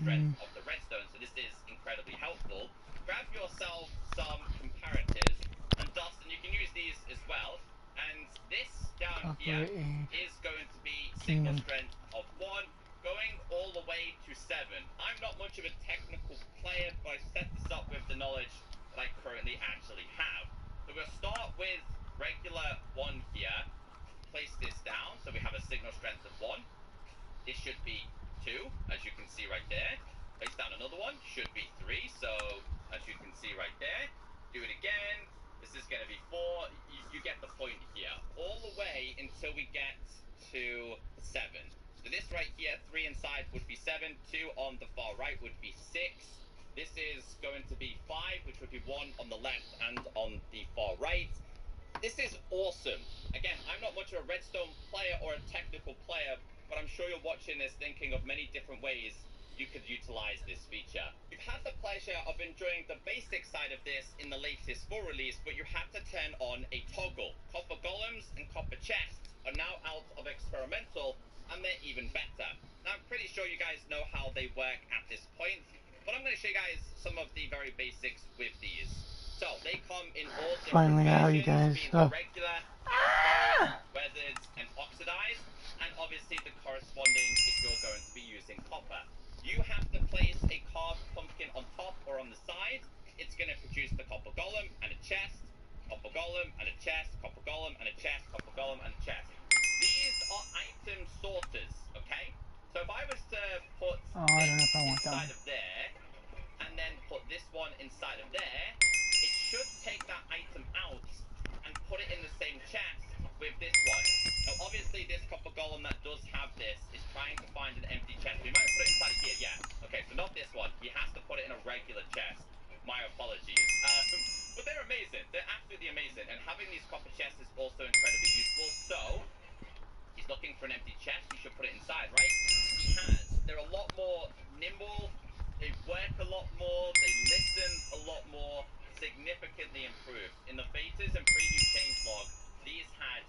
strength of the redstone, so this is incredibly helpful. Grab yourself some comparators, and Dustin, you can use these as well. And this down here is going to be signal strength of 1, going all the way to 7. I'm not much of a technical player, but I set this up with the knowledge that I currently actually have. So we'll start with regular 1 here. Place this down, so we have a signal strength of 1. This should be 2, as you can see right there. Place down another one, should be 3, so as you can see right there. Do it again. This is going to be 4. You get the point here. All the way until we get to 7. So this right here, 3 inside would be 7. 2 on the far right would be 6. This is going to be 5, which would be 1 on the left and on the far right. This is awesome. Again, I'm not much of a redstone player or a technical player, but I'm sure you're watching this thinking of many different ways you could utilize this feature. You've had the pleasure of enjoying the basic side of this in the latest full release, but you have to turn on a toggle. Copper golems and copper chests are now out of experimental, and they're even better. Now, I'm pretty sure you guys know how they work at this point, but I'm going to show you guys some of the very basics with these. So, they come in all different versions, being regular, weathered, and oxidized, and obviously the corresponding if you're going to be using copper. You have to place a carved pumpkin on top or on the side. It's going to produce the copper golem and a chest, copper golem and a chest, copper golem and a chest, copper golem and a chest. These are item sorters, okay? So if I was to put this inside of there, and then put this one inside of there, it should take that item out and put it in the same chest with this one. Now, obviously, this copper golem that does have this is trying to find an empty chest. We might put it inside here, yeah. Okay, so not this one. He has to put it in a regular chest. My apologies. But they're amazing. They're absolutely amazing. And having these copper chests is also incredibly useful. So, he's looking for an empty chest. He should put it inside, right? He has. They're a lot more nimble. They work a lot more. They listen a lot more. Significantly improved. In the betas and preview changelog, these had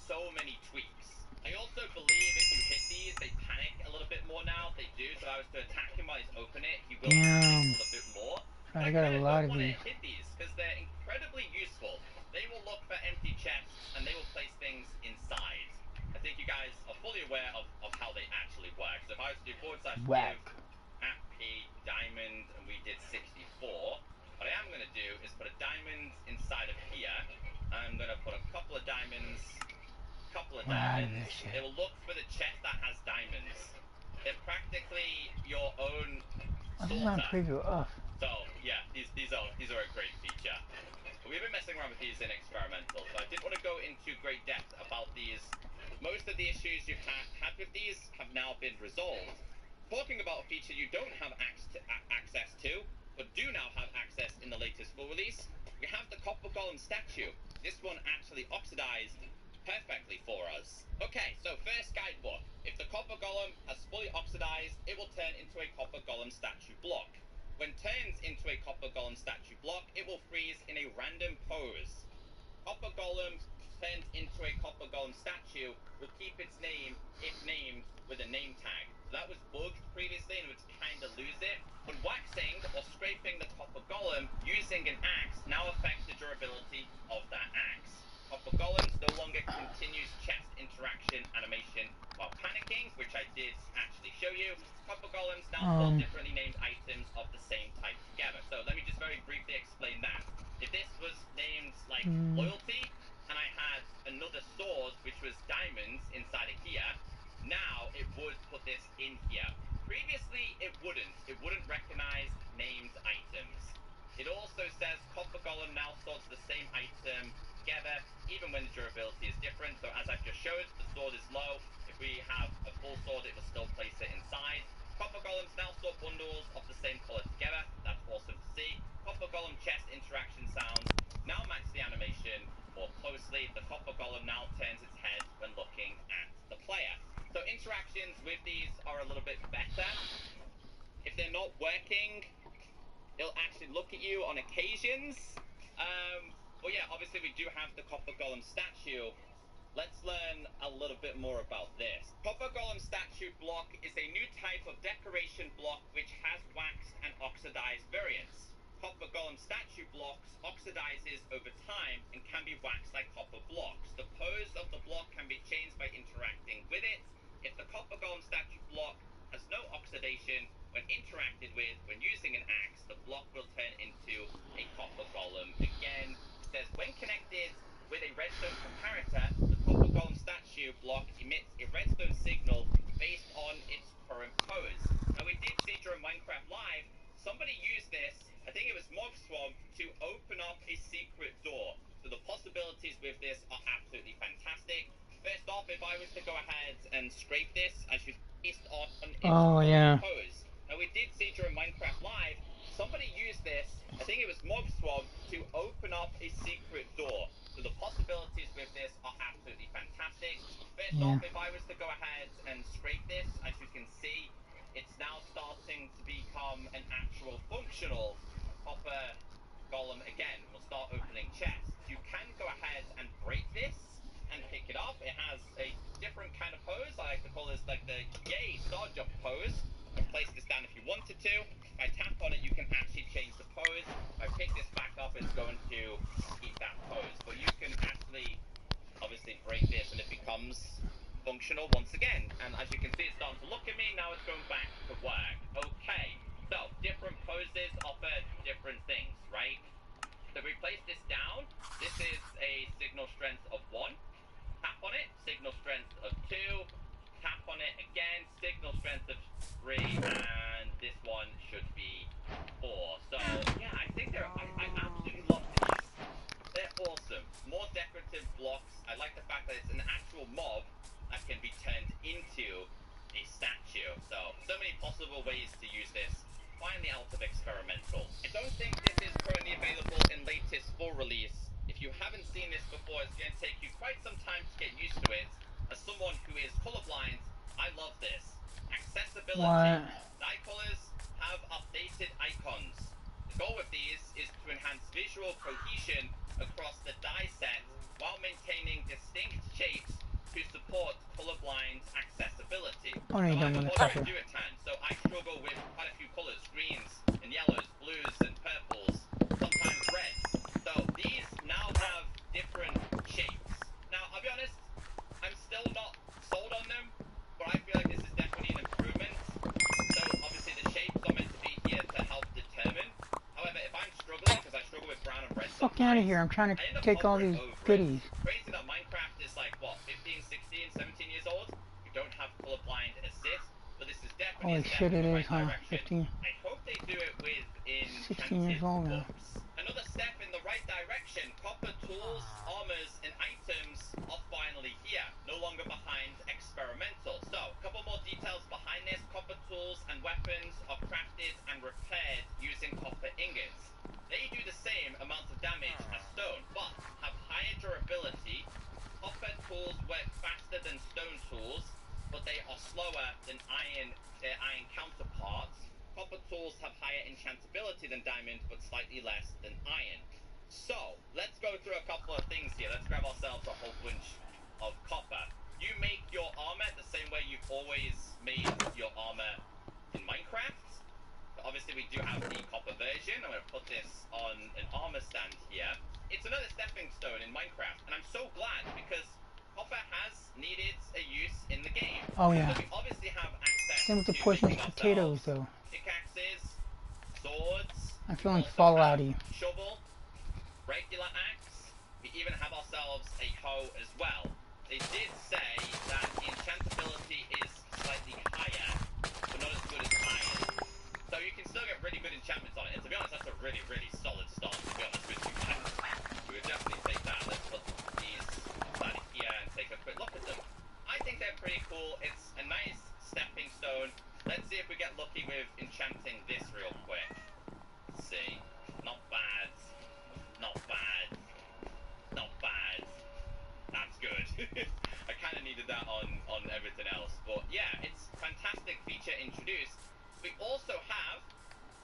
so many tweaks. I also believe if you hit these, they panic a little bit more now. They do. So if I was to attack him while he's open it, he will panic a little bit more. I got a lot of these. Hit these because they're incredibly useful. They will look for empty chests and they will place things inside. I think you guys are fully aware of how they actually work. So if I was to do /give at P diamond and we did 64, what I am going to do is put a diamond inside of here. I'm going to put a couple of diamonds, They will look for the chest that has diamonds. They're practically your own sorter. So yeah, these are a great feature. We've been messing around with these in experimental, so I didn't want to go into great depth about these. Most of the issues you've had with these have now been resolved. Talking about a feature you don't have access to, but do now have access in the latest full release, we have the copper golem statue. This one actually oxidized perfectly for us. Okay, so first guidebook. If the copper golem has fully oxidized, it will turn into a copper golem statue block. When turns into a copper golem statue block, it will freeze in a random pose. Copper golem turned into a copper golem statue will keep its name, if named, with a name tag. So that was bugged previously and would kind of lose it. But waxing or scraping the copper golem using an axe now affects the durability of that axe. Copper golems no longer continues chest interaction animation while panicking, which I did actually show you. Copper golems now pull differently named items of the same type together. So let me just very briefly explain that. If this was named like loyalty, and I had another sword which was diamonds inside of here, now it would put this in here. Previously it wouldn't recognize named items. It also says copper golem now sorts the same item together even when the durability is different. So as I've just showed, the sword is low. If we have a full sword, it will still place it inside. Copper golems now sort bundles of the same color together. That's awesome to see. Copper golem chest interaction sounds now match the animation more closely. The copper golem now turns its head when looking at the player. So interactions with these are a little bit better. If they're not working, it'll actually look at you on occasions. But yeah, obviously we do have the copper golem statue let's learn a little bit more about this. Copper Golem statue block is a new type of decoration block which has waxed and oxidized variants. Copper Golem statue blocks oxidizes over time and can be waxed like copper blocks. The pose of the block can be changed by interacting with it. If the Copper Golem statue block has no oxidation when interacted with when using an axe, the block will turn into a copper golem. Again, it says when connected with a redstone comparator, the Copper Golem statue block emits a redstone signal based on its current pose. Now we did see during Minecraft Live, somebody used this, I think it was Mob Swamp, to open up a secret door. So the possibilities with this are absolutely fantastic. First off, if I was to go ahead and scrape this, I should based on its pose. Now we did see during Minecraft Live, somebody used this, I think it was Mob Swamp, to open up a secret door. So the possibilities with this are absolutely fantastic. First off, if I was to go ahead and scrape this, as you can see, it's now starting to become an actual functional copper golem again. We'll start opening chests. You can go ahead and break this and pick it up. It has a different kind of pose. I like to call this like the yay star jump pose. You can place this down if you wanted to. If I tap on it, you can actually change the pose. If I pick this back up, it's going to keep that pose. But you can actually obviously break this and it becomes functional once again. And as you can see, it's starting to look at me. Now it's going back to work. Okay, so different poses offer different things, right? So if we place this down, this is a signal strength of 1. Tap on it, signal strength of 2. Tap on it again, signal strength of 3. And this one should be 4. So yeah, I think I absolutely love these. They're awesome. More decorative blocks. I like the fact that it's an actual mob that can be turned into a statue. So many possible ways to use this. Finally out of experimental. I don't think this is currently available in latest full release. If you haven't seen this before, it's going to take you quite some time to get used to it. As someone who is colorblind, I love this. Accessibility. Die colors have updated icons. The goal with these is to enhance visual cohesion across the die set while maintaining distinct shapes to support colorblind accessibility. So I'm a moderate duotan, so I struggle with quite a few colors, greens and yellows, blues and purples, sometimes reds. So these now have different shapes. Now, I'll be honest, I'm still not sold on them, but I feel like this is definitely an improvement. So obviously the shapes are meant to be here to help determine. However, if I'm struggling, because I struggle with brown and red sometimes, fuck out of here, I'm trying to take all these goodies. Crazy that Minecraft is like, what, 15, 16, 17 years old? You don't have colorblind assist, but this is definitely holy shit, it is, huh? 15. I hope they do it with 16 years old now. Another step in the right direction. Copper tools, armors, and items are finally here, no longer behind experimental. So, a couple more details behind this. Copper tools and weapons are crafted and repaired using copper ingots. They do the same amount of damage as stone, but have higher durability. Copper tools work faster than stone tools, but they are slower than their iron counterparts. Copper tools have higher enchantability than diamond, but slightly less than iron. So, let's go through a couple of things here. Let's grab ourselves a whole bunch of copper. You make your armor the same way you've always made your armor in Minecraft. Obviously, we do have the copper version. I'm going to put this on an armor stand here. It's another stepping stone in Minecraft, and I'm so glad because copper has needed a use in the game. Oh yeah. So we obviously have access same with the to poisonous potatoes, though. Pickaxes, swords. I'm feeling Fallouty. Shovel, regular axe. We even have ourselves a hoe as well. They did say that the enchantability is slightly higher, but not as good as iron. So you can still get really good enchantments on it. And to be honest, that's a really, really solid start, to be honest with you guys. We would definitely take that. Let's put these inside of here and take a quick look at them. I think they're pretty cool. It's a nice stepping stone. Let's see if we get lucky with enchanting this real quick. Let's see. Not bad. Not bad. Not bad. That's good. I kind of needed that on everything else. But yeah, it's a fantastic feature introduced. We also have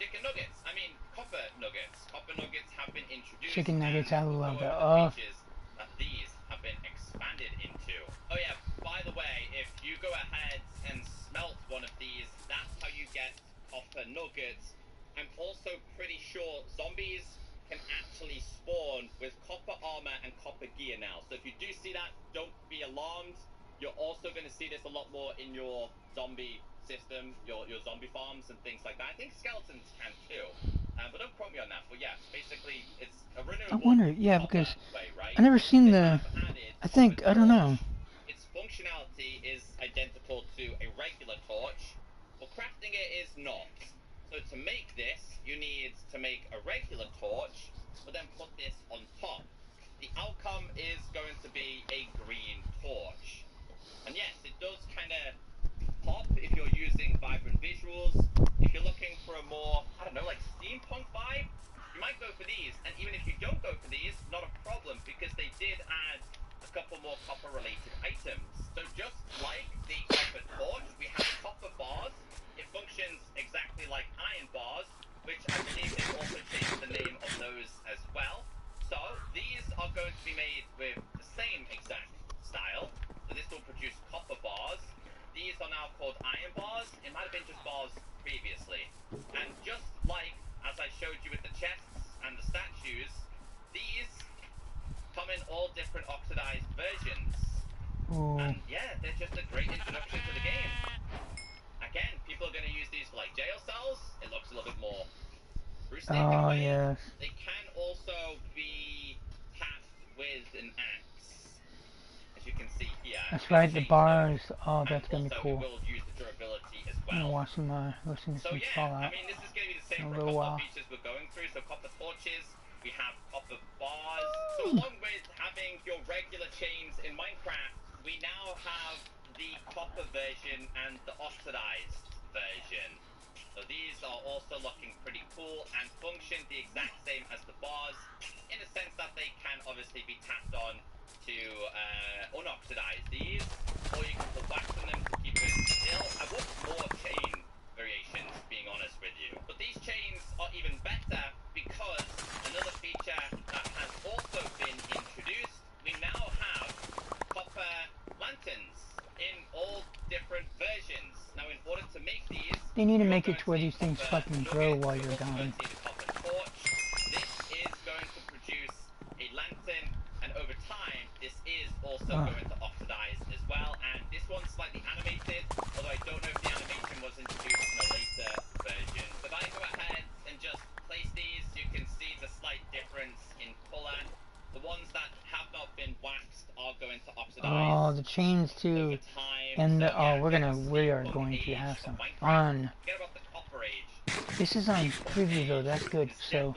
chicken nuggets. I mean, copper nuggets. Copper nuggets have been introduced. Chicken nuggets, I love it. That these have been expanded into. copper nuggets, I'm also pretty sure zombies can actually spawn with copper armor and copper gear now. So if you do see that, don't be alarmed. You're also going to see this a lot more in your zombie system, your zombie farms and things like that. I think skeletons can too, but don't quote me on that. But yeah, basically it's a renewable. I wonder, yeah, because way, right? I never seen the. I think, I don't know. Its functionality is identical to a regular torch, but crafting it is not. So to make this, you need to make a regular torch, but then put this on top. The outcome is going to be a green torch. And yes, it does kind of pop if you're using vibrant visuals. If you're looking for a more, I don't know, like steampunk vibe, you might go for these. And even if you don't go for these, not a problem, because they did add a couple more copper-related items. So just like the copper torch, we have copper bars. It functions exactly like iron bars, which I believe they've also changed the name of those as well. So these are going to be made with the same exact style. So this will produce copper bars. These are now called iron bars. It might have been just bars previously. And just like as I showed you with the chests and the statues, these come in all different oxidized versions. Oh. And yeah, they're just a great introduction to the game. Again, people are going to use these for like jail cells. It looks a little bit more rustic in a way. Yes. They can also be tapped with an axe, as you can see here. That's right, the bars. Oh, that's gonna be cool. We will use the durability as I'm gonna well. watch some, listen to So some yeah, Fallout. I mean, this is going to be the same In a for a little couple of while. features we're going through. So copper torches, we have copper bars. So along with having your regular chains in Minecraft, we now have the copper version and the oxidized version. So these are also looking pretty cool and function the exact same as the bars, in the sense that they can obviously be tapped on to unoxidize these, or you can put wax on them to keep it still. I want more chain variations, being honest with you. But these chains are even better because another feature that has also been introduced, we now have copper lanterns in all different versions. Now in order to make these, They need to make it to where these things fucking grow while you're gone. This is going to produce a lantern, and over time, this is also going to oxidize as well. And this one's slightly animated, although I don't know if the animation was introduced in a later version. So if I go ahead and just place these, you can see the slight difference in color. The ones that have not been waxed are going to oxidize. Oh, the chains too. And the, oh, we are going to have some fun. This is on preview though, that's good. So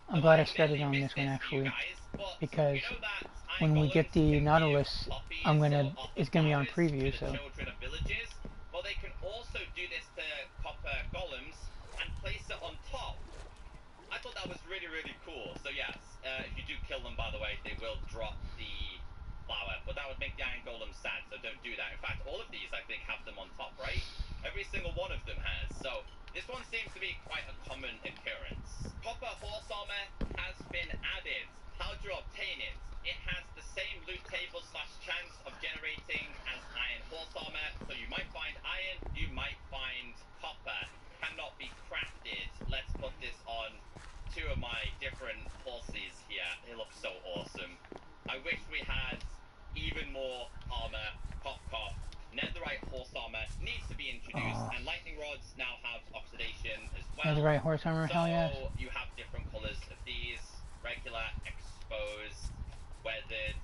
I'm glad I started on this one actually, because when we get the Nautilus, it's gonna be on preview. So. Well, they can also do this to copper golems and place it on top. I thought that was really, really cool. So yes, if you do kill them, by the way, they will drop the flower, but that would make the iron golem sad, so don't do that. In fact, all of these, I think, have them on top, right? Every single one of them has. So this one seems to be quite a common occurrence. Copper horse armor has been added. How do you obtain it? It has the same loot table / chance of generating as iron horse armor. So you might find iron, you might find copper. Cannot be crafted. Let's put this on two of my different horses here. They look so awesome. I wish we had even more armor. Cough, cough. Netherite horse armor needs to be introduced, and lightning rods now have oxidation as well. Netherite horse armor, hell yeah. So you have different colors of these: regular, exposed, weathered,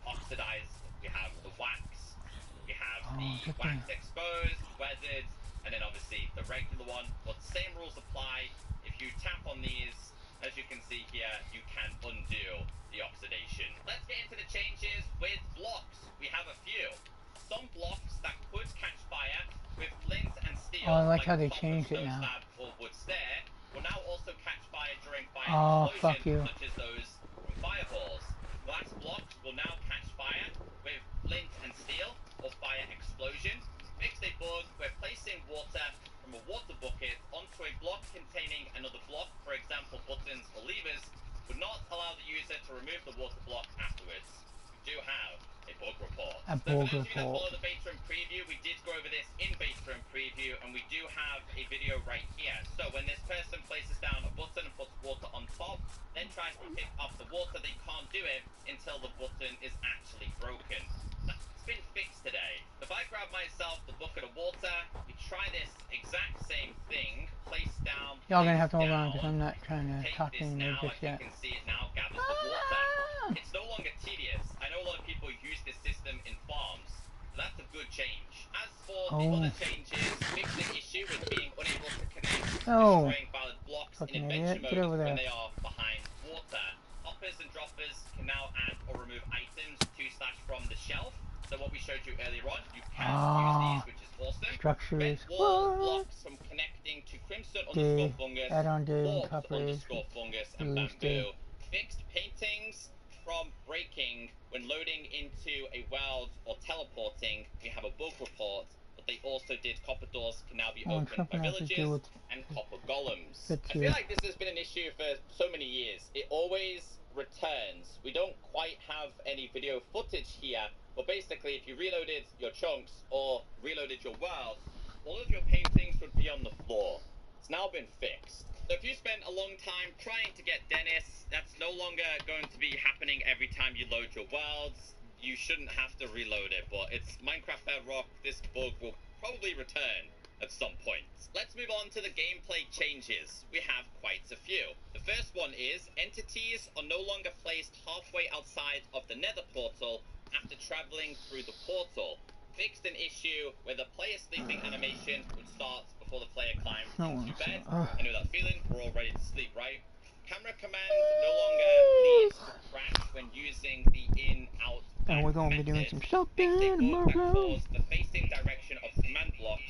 oxidized. We have the wax. We have the wax exposed, weathered, and then obviously the regular one. But the same rules apply. If you tap on these, as you can see here, you can undo the oxidation. Let's get into the changes with blocks. We have a few. Some blocks that could catch fire with flint and steel. Oh, I like how they changed it now. Or wood stair will now also catch fire during fire explosions, such as those from fireballs. Glass blocks will now catch fire with flint and steel or fire explosion. Fixed a bug where placing water from a water bucket onto a block containing another block, for example buttons or levers, would not allow the user to remove the water block afterwards. We do have a bug report. A So for bug those of you that report. follow the beta and preview, we did go over this in beta and preview, and we do have a video right here. So when this person places down a button and puts water on top, then tries to pick up the water, they can't do it until the button is actually broken. That's been fixed today. If I grab myself the bucket of water, we try this exact same thing, place down, Y'all gonna have to hold on because I'm not trying to talk to anyone now, just yet. you can see it now gathers the water. It's no longer tedious. I know a lot of people use this system in farms, so that's a good change. As for the other changes, fix the issue with being unable to connect, destroying valid blocks in adventure mode when they are behind water. Hoppers and droppers can now add or remove items to/from the shelf. So what we showed you earlier on, you can use these, which is awesome. Structures. Wall blocks from connecting to Crimson_Fungus, Warp_Fungus, and Bamboo. Fixed paintings from breaking when loading into a world or teleporting. We have a bug report, but they also did copper doors can now be opened by villagers and copper golems. I feel like this has been an issue for so many years. It always returns. We don't quite have any video footage here, but basically if you reloaded your chunks or reloaded your world, all of your paintings would be on the floor. It's now been fixed. So if you spent a long time trying to get Dennis, that's no longer going to be happening every time you load your worlds. You shouldn't have to reload it, but it's Minecraft Bedrock. This bug will probably return at some point. Let's move on to the gameplay changes. We have quite a few. The first one is entities are no longer placed halfway outside of the nether portal after traveling through the portal. Fixed an issue where the player sleeping animation would start before the player climbs into bed. I know that feeling, we're all ready to sleep, right? Camera command no longer leads to crash when using the in-out and we're going to be doing some shopping tomorrow. That cause the facing direction of command blocks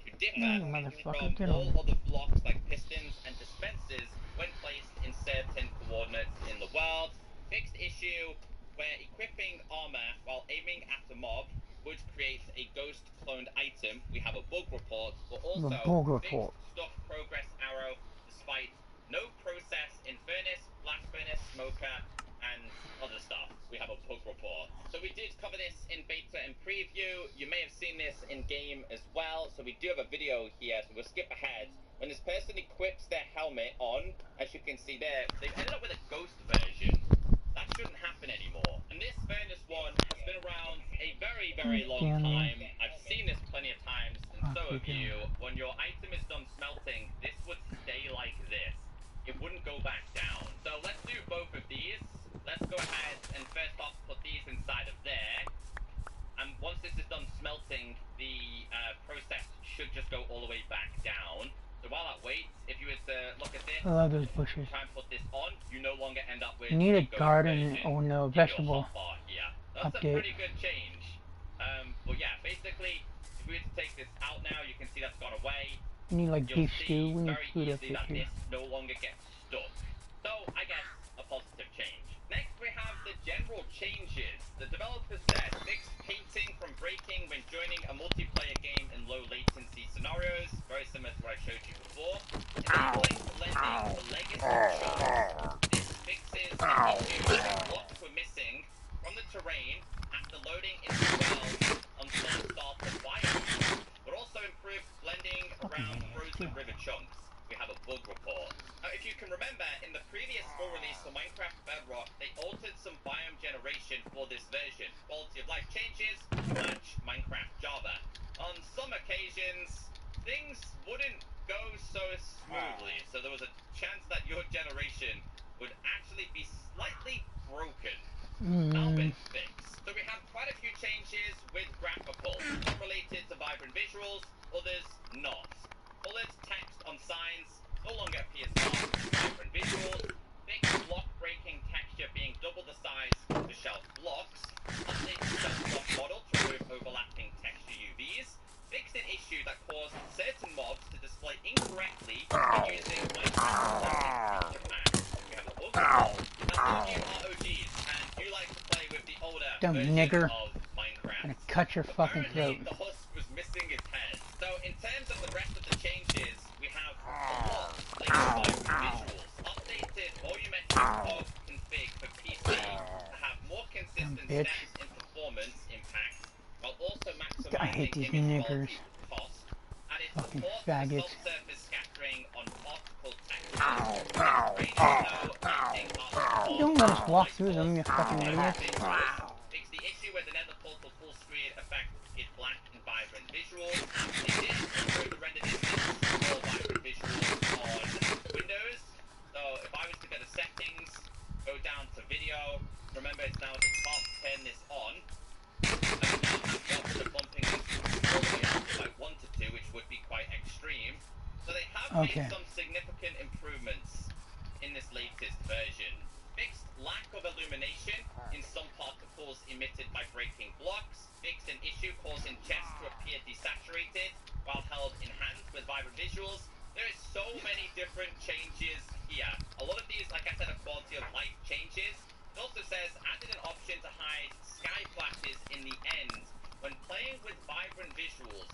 to differ from all other blocks like pistons and dispensers when placed in certain coordinates in the world. Fixed issue where equipping armor while aiming at a mob would create a ghost cloned item. We have a bug report, but also fixed stuck progress arrow despite no process in furnace, blast furnace, smoker, and other stuff. We have a bug report. So we did cover this in beta and preview. You may have seen this in game as well. So we do have a video here, so we'll skip ahead. When this person equips their helmet on, as you can see there, they've ended up with a ghost version. That shouldn't happen anymore. And this furnace one has been around a very, very long time. I've seen this plenty of times, and so have you. When your item is done smelting, this would stay like this. It wouldn't go back down. So let's do both of these. Let's go ahead and first off put these inside of there. And once this is done smelting, the process should just go all the way back down. So while that waits, if you were to look at this, I love those bushes. Try and put this on, you no longer end up with you need a garden or no vegetable That's update. a pretty good change. But yeah, basically, if we were to take this out now, you can see that's gone away. You need like beef stew. We need food up here too. This no longer gets stuck. So I guess a positive change. Next we have the general changes. The developers said fixed painting from breaking when joining a multiplayer game in low latency scenarios. Very similar to what I showed you before. Enabling blending the legacy chunks. This fixes the issue where blocks were missing from the terrain after loading into the world on some starter biomes, but also improved blending around frozen river chunks. We have a bug report. If you can remember, in the previous full release for Minecraft Bedrock, they altered some biome generation for this version. Quality of life changes to match Minecraft Java. On some occasions, things wouldn't go so smoothly, so there was a chance that your generation would actually be slightly broken. Now been fixed. So we have quite a few changes with graphical, some related to vibrant visuals, others not. Bullets, text on signs no longer appears on vibrant visuals. Fixed block breaking texture being double the size of the shelf blocks. Update the shelf block model to remove overlapping texture UVs. Fixed an issue that caused certain mobs to display incorrectly using Minecraft texture packs. We have a bug report. As new ROGs and you like to play with the older version of Minecraft. I'm gonna cut your fucking throat. The husk was missing its head. So in terms of the rest of the changes, we have a lot like visuals, updated volumetric code config for PC to have more consistent steps in performance hate these niggers. Fucking faggots. Don't let us walk through them, you fucking idiots. Fix the issue where the nether portal full screen effect is black and vibrant visuals. It did improve the render distance for vibrant visuals on Windows. So if I was to go to settings, go down to video, remember it's now at the top, turn this on. I would now have the option of bumping this all the way up if I wanted to, which would be quite extreme. So they have made some significant improvements in this latest version. Fixed lack of illumination in some particles emitted by breaking blocks. Fixed an issue causing chests to appear desaturated while held in hand with vibrant visuals. There is so many different changes here. A lot of these, like I said, are quality of life changes. It also says added an option to hide sky flashes in the end when playing with vibrant visuals.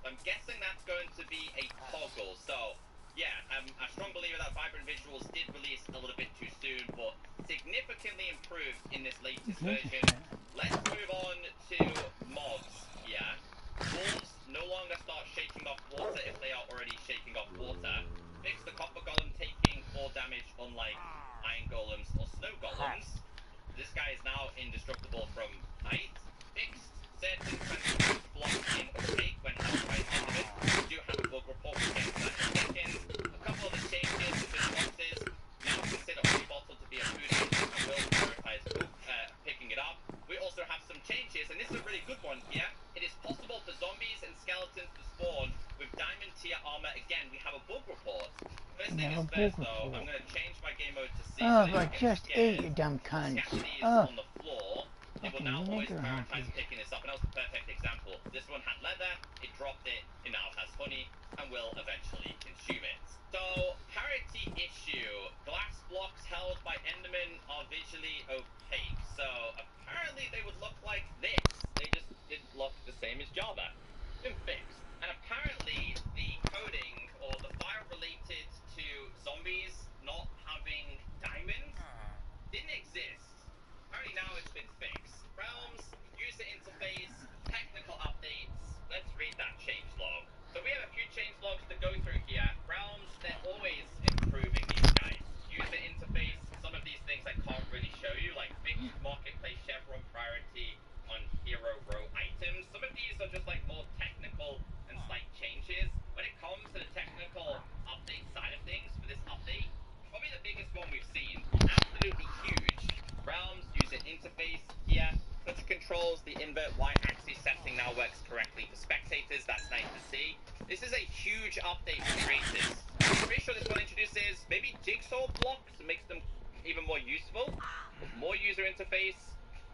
I'm guessing that's going to be a toggle. So yeah, I'm a strong believer that vibrant visuals did release a little bit too soon, but significantly improved in this latest version. Let's move on to mobs here. Wolves no longer start shaking off water if they are already shaking off water. Fix the copper golem taking 4 damage unlike iron golems or snow golems. This guy is now indestructible from height. Fixed certain transparent blocks in opaque when held by Enderman. We do have a bug report, we'll get to that in a second. A couple of the changes within boxes. Now consider free bottle to be a food item and will prioritize picking it up. We also have some changes, and this is a really good one here. It is possible for zombies and skeletons to spawn with diamond tier armor. Again, we have a bug report. First thing is first, though, I'm going to change my game mode to see. Oh, I just ate, you dumb cunt. On the floor. It will now always prioritize picking this up, and that was the perfect example. This one had leather, it dropped it, it now has honey, and will eventually consume it. So, parity issue. Glass blocks held by Enderman are visually opaque. So, apparently they would look like this. They just didn't look the same as Java. Been fixed. And apparently the coding, or the file related to zombies not having diamonds, didn't exist. Apparently now it's been fixed. Realms, user interface, technical updates. Let's read that change log. So we have a few change logs to go through here. Realms, they're always improving these guys. User interface, some of these things I can't really show you, like fixed marketplace chevron priority on hero row items. Some of these are just like more technical and slight changes. When it comes to the technical update side of things for this update, probably the biggest one we've seen. Absolutely huge. Realms, user interface here. Touch controls, the invert y-axis setting now works correctly for spectators. That's nice to see. This is a huge update for creators. I'm pretty sure this one introduces maybe jigsaw blocks and makes them even more useful. More user interface,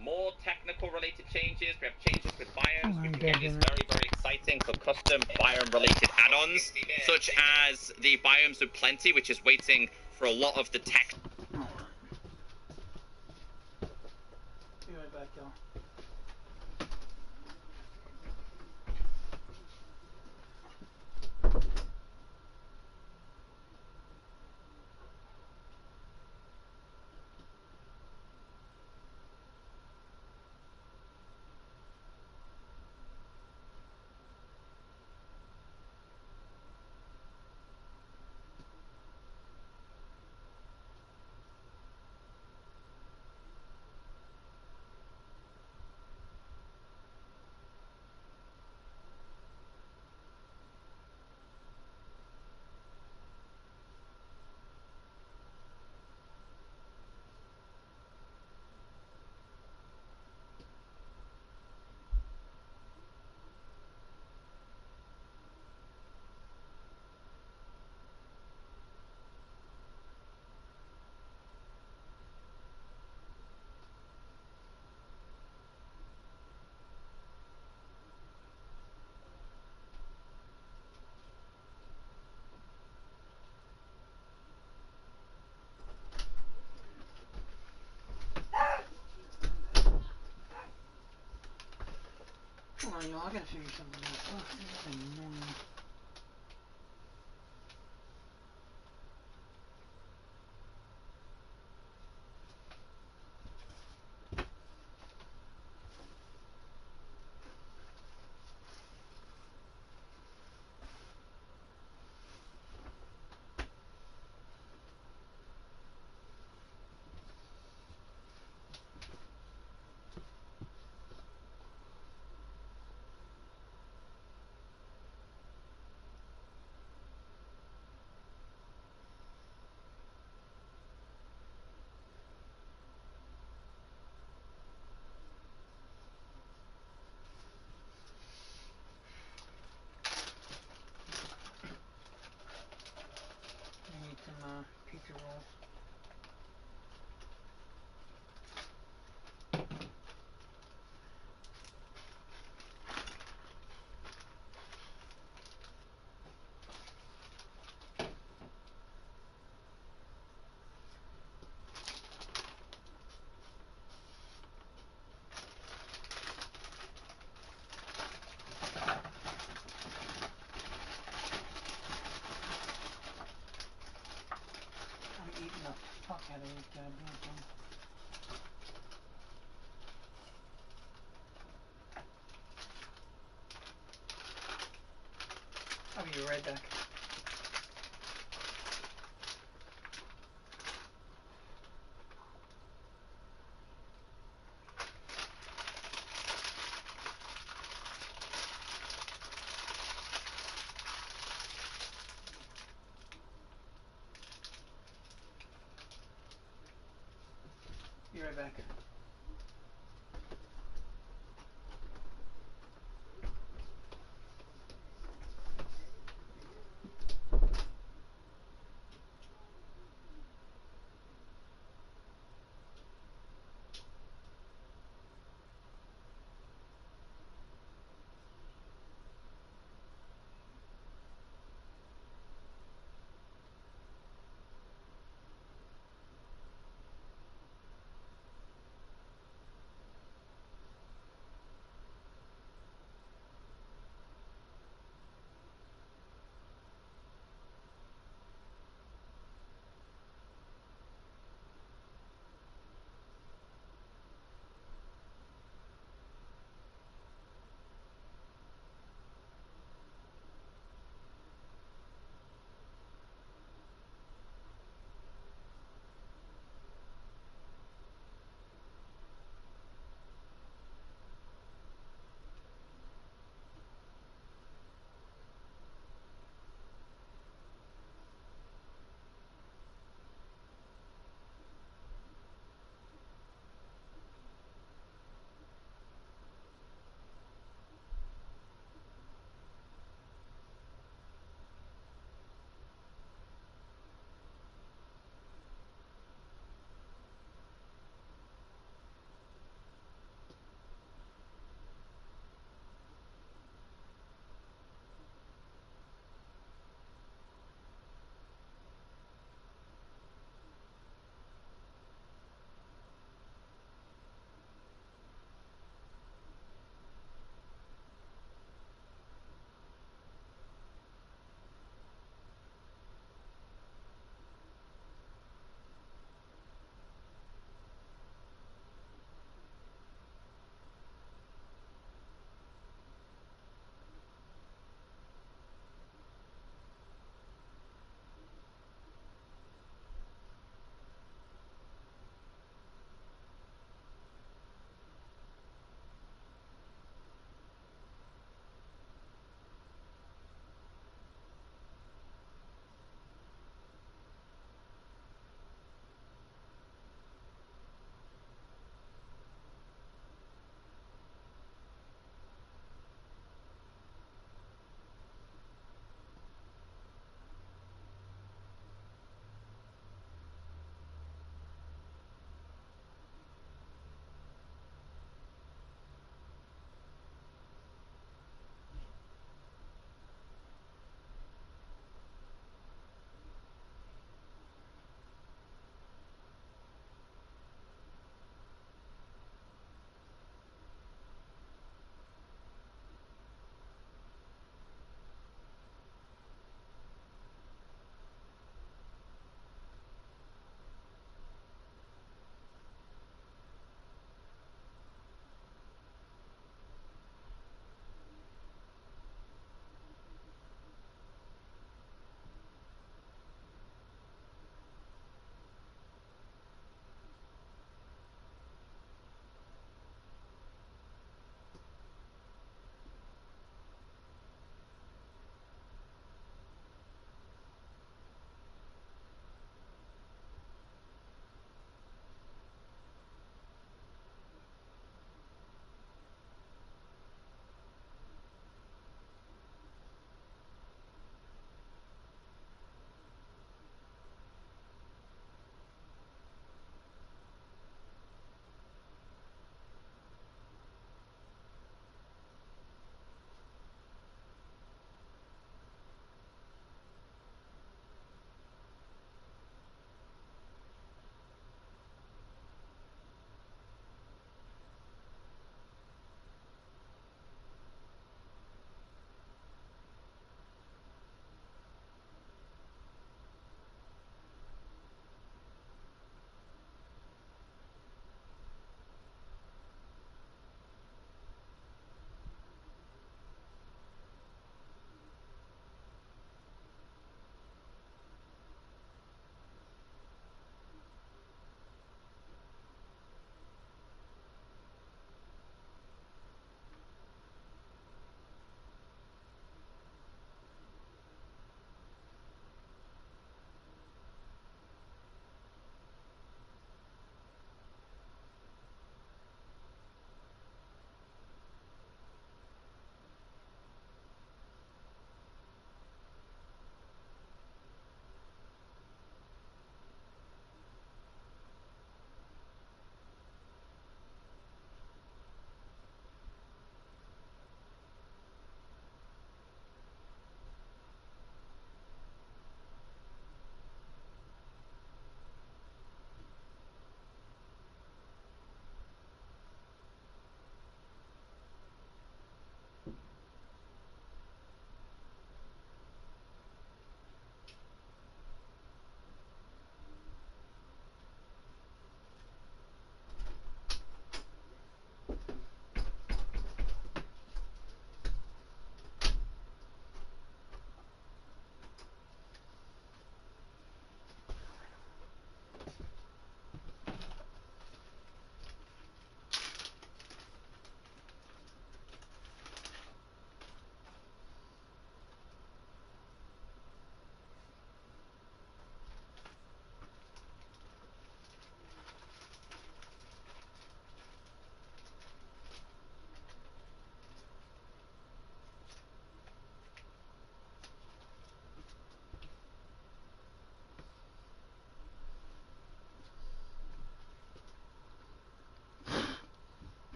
more technical related changes. We have changes with biomes, which again is very, very exciting for custom biome related add-ons, such as the biomes with plenty, which is waiting for a lot of the tech. Be right back, y'all. Come on, y'all, I gotta figure something out. Oh, this is annoying. your roll. Eating the fuck out of these goddamn things. I'll be right back. Be right back.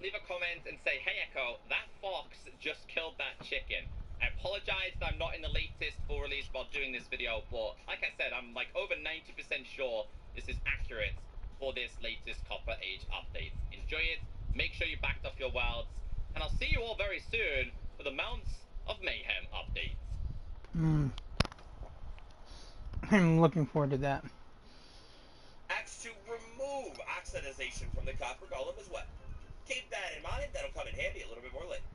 leave a comment and say, hey Echo, that fox just killed that chicken. I apologize that I'm not in the latest full release while doing this video, but like I said, I'm like over 90% sure this is accurate for this latest Copper Age update. Enjoy it, make sure you backed off your worlds, and I'll see you all very soon for the Mounts of Mayhem updates. I'm looking forward to that. Axe to remove oxidization from the Copper Golem as well. Keep that in mind, that'll come in handy a little bit more later.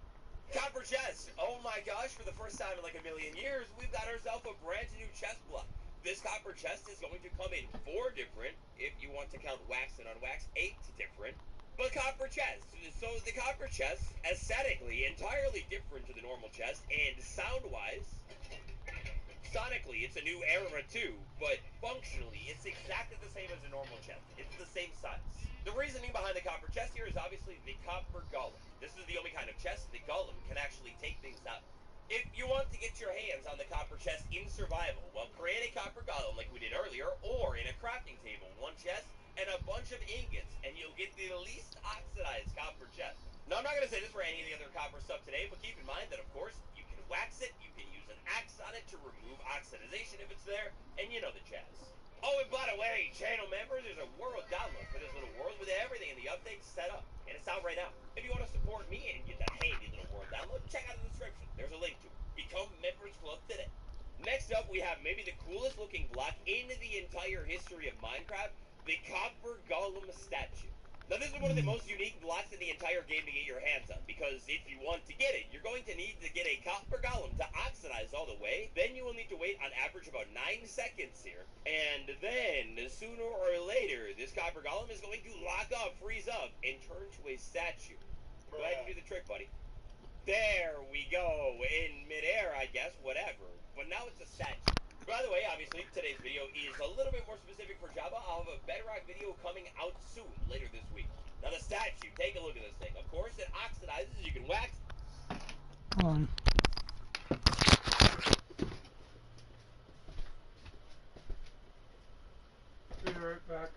Copper chest. Oh my gosh, for the first time in like a million years, we've got ourselves a brand new chest block. This copper chest is going to come in 4 different, if you want to count wax and unwax, 8 different, but copper chest. So the copper chest, aesthetically, entirely different to the normal chest, and sound-wise, sonically, it's a new era too, but functionally, it's exactly the same as a normal chest. It's the same size. The reasoning behind the copper chest here is obviously the copper golem. This is the only kind of chest the golem can actually take things out. If you want to get your hands on the copper chest in survival, well, create a copper golem like we did earlier, or in a crafting table, 1 chest and a bunch of ingots, and you'll get the least oxidized copper chest. Now, I'm not going to say this for any of the other copper stuff today, but keep in mind that, of course, you can wax it, you can use an axe on it to remove oxidization if it's there, and you know the jazz. Oh, and by the way, channel members, there's a world download for this little world with everything in the update set up, and it's out right now. If you want to support me and get that handy little world download, check out the description. There's a link to it. Become members club today. Next up, we have maybe the coolest looking block in the entire history of Minecraft, the Copper Golem statue. Now, this is one of the most unique blocks in the entire game to get your hands on, because if you want to get it, you're going to need to get a copper golem to oxidize all the way. Then you will need to wait on average about 9 seconds here. And then, sooner or later, this copper golem is going to lock up, freeze up, and turn to a statue. Go ahead and do the trick, buddy. There we go. In midair, I guess, whatever. But now it's a statue. By the way, obviously, today's video is a little bit more specific for Java. I'll have a Bedrock video coming out soon, later this week. Now, the statue, take a look at this thing. Of course, it oxidizes. You can wax. Hold on. Be right back.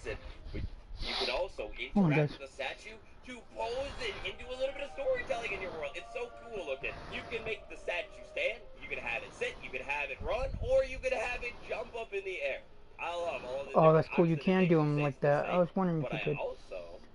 it. But you can also interact with the statue to pose it and do a little bit of storytelling in your world. It's so cool looking. You can make the statue stand, you can have it sit, you can have it run, or you can have it jump up in the air. I love all the Oh, that's cool. You can do them like that. I was wondering if you could.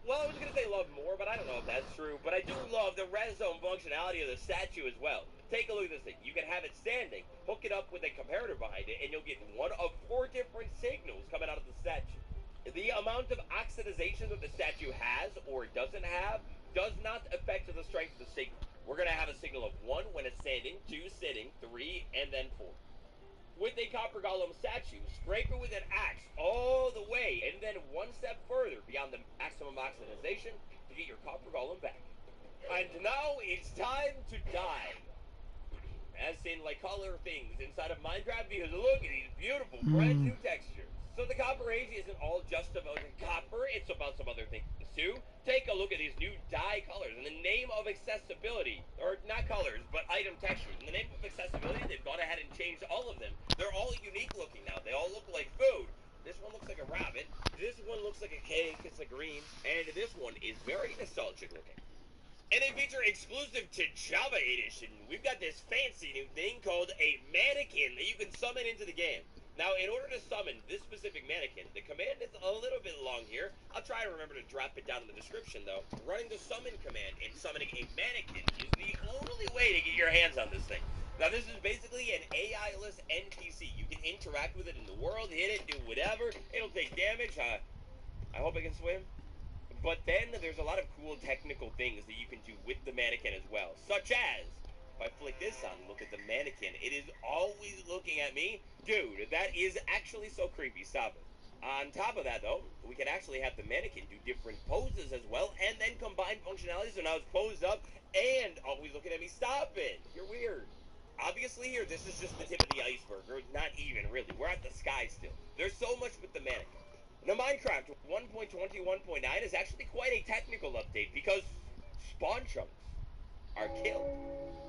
Well, I was going to say love more, but I don't know if that's true. But I do love the res zone functionality of the statue as well. Take a look at this thing. You can have it standing, hook it up with a comparator behind it, and you'll get one of 4 different signals coming out of the statue. The amount of oxidization that the statue has or doesn't have does not affect the strength of the signal. We're going to have a signal of 1 when it's standing, 2 sitting, 3, and then 4. With a Copper Golem statue, scrape it with an axe all the way, and then 1 step further beyond the maximum oxidization to get your Copper Golem back. And now it's time to die. As in, like, color things inside of Minecraft, because look at these beautiful, brand new textures. So the Copper Age isn't all just about copper, it's about some other things too. Take a look at these new dye colors. In the name of accessibility, or not colors, but item textures. In the name of accessibility, they've gone ahead and changed all of them. They're all unique looking now. They all look like food. This one looks like a rabbit. This one looks like a cake, it's a green. And this one is very nostalgic looking. And a feature exclusive to Java Edition, we've got this fancy new thing called a mannequin that you can summon into the game. Now, in order to summon this specific mannequin, the command is a little bit long here. I'll try to remember to drop it down in the description, though. Running the summon command and summoning a mannequin is the only way to get your hands on this thing. Now, this is basically an AI-less NPC. You can interact with it in the world, hit it, do whatever. It'll take damage. I hope it can swim. But then there's a lot of cool technical things that you can do with the mannequin as well, such as, if I flick this on, look at the mannequin. It is always looking at me. Dude, that is actually so creepy. Stop it. On top of that, though, we can actually have the mannequin do different poses as well, and then combine functionalities. So now it's posed up and always looking at me. Stop it. You're weird. Obviously here, this is just the tip of the iceberg, or not even really. We're at the sky still. There's so much with the mannequin. Now, Minecraft 1.21.9 is actually quite a technical update because spawn chunks are killed.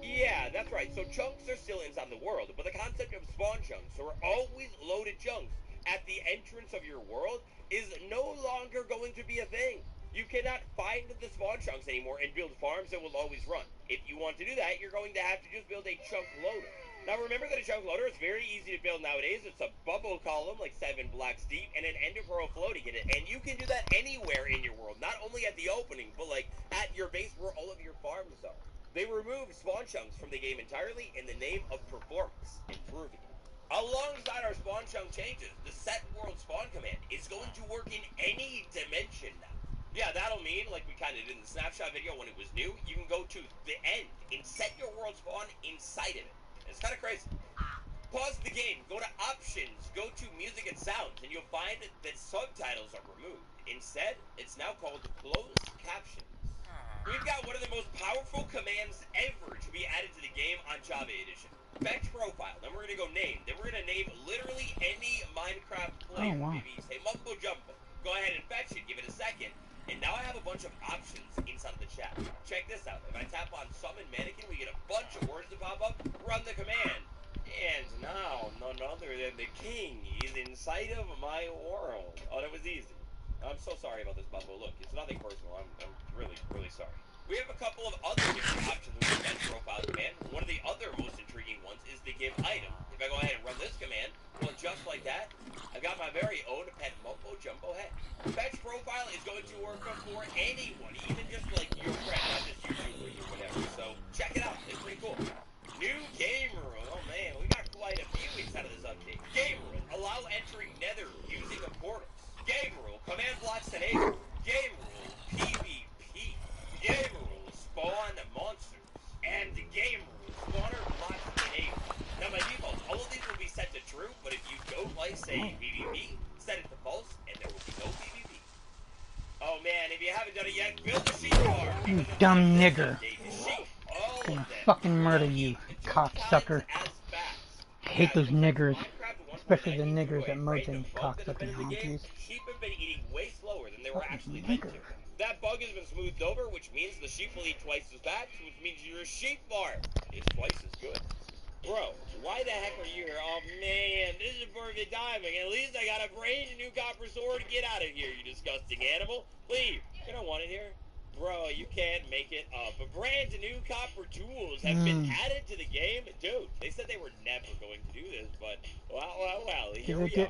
Yeah, that's right. So chunks are still inside the world, but the concept of spawn chunks, or always loaded chunks at the entrance of your world, is no longer going to be a thing. You cannot find the spawn chunks anymore and build farms that will always run. If you want to do that, you're going to have to just build a chunk loader. Now remember that a chunk loader is very easy to build nowadays. It's a bubble column like 7 blocks deep and an ender pearl floating in it. And you can do that anywhere in your world, not only at the opening, but like at your base where all of your farms are. They removed spawn chunks from the game entirely in the name of performance improving. Alongside our spawn chunk changes, the set world spawn command is going to work in any dimension now. Yeah, that'll mean, like we kind of did in the snapshot video when it was new, you can go to the end and set your world spawn inside of it. It's kind of crazy. Pause the game, go to options, go to music and sounds, and you'll find that subtitles are removed. Instead, it's now called closed captions. We've got one of the most powerful commands ever to be added to the game on Java Edition. Fetch profile, then we're going to go name, then we're going to name literally any Minecraft player. Oh, wow. Maybe say Mumbo Jumbo. Go ahead and fetch it, give it a second. And now I have a bunch of options inside of the chat. Check this out. If I tap on summon mannequin, we get a bunch of words to pop up. Run the command. And now, none other than the king is inside of my world. Oh, that was easy. I'm so sorry about this, Buffalo. Look, it's nothing personal. I'm really, really sorry. We have a couple of other different options with the fetch profile command. One of the other most intriguing ones is the give item. If I go ahead and run this command, well, just like that, I've got my very own pet Mumbo Jumbo head. Fetch profile is going to work for anyone, even just like your friend, not just YouTuber or whatever. So check it out. It's pretty cool. New game rule. Oh man, we got quite a few inside of this update. Game rule. Allow entering Nether using a portal. Game rule. Command blocks enable. Game rule. PvP. Game rule. Spawn monsters. And game rule. Spawner blocks enable. Now by default, all of these will be set to true, but if you don't like, say, PvP, set it to false, and there will be no PvP. Oh man, if you haven't done it yet, build a sheep farm. You dumb nigger. I'm gonna fucking murder you, cocksucker. I hate those niggers. Especially the niggers that merge in cocksucking honkies. Sheep have been eating way slower than they were actually meant to. That bug has been smoothed over, which means the sheep will eat twice as fast, which means your sheep farm is twice as good. Bro, why the heck are you here? Oh man, this is perfect timing. At least I got a brand new copper sword. Get out of here, you disgusting animal. Leave. You don't want it here. Bro, you can't make it up. A brand new copper tools have been added to the game. Dude, they said they were never going to do this, but well, here we are.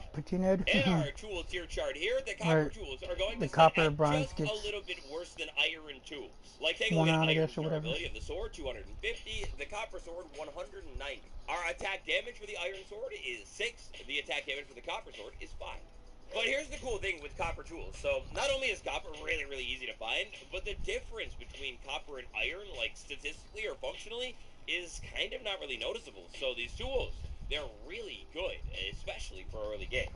In our tool tier chart here, the copper tools are going to sit at just a little bit worse than iron tools. Like, take a look at iron's durability of the sword, 250. The copper sword, 190. Our attack damage for the iron sword is 6. The attack damage for the copper sword is 5. But here's the cool thing with copper tools. So, not only is copper really, really easy to find, but the difference between copper and iron, like statistically or functionally, is kind of not really noticeable. So these tools, they're really good, especially for early game.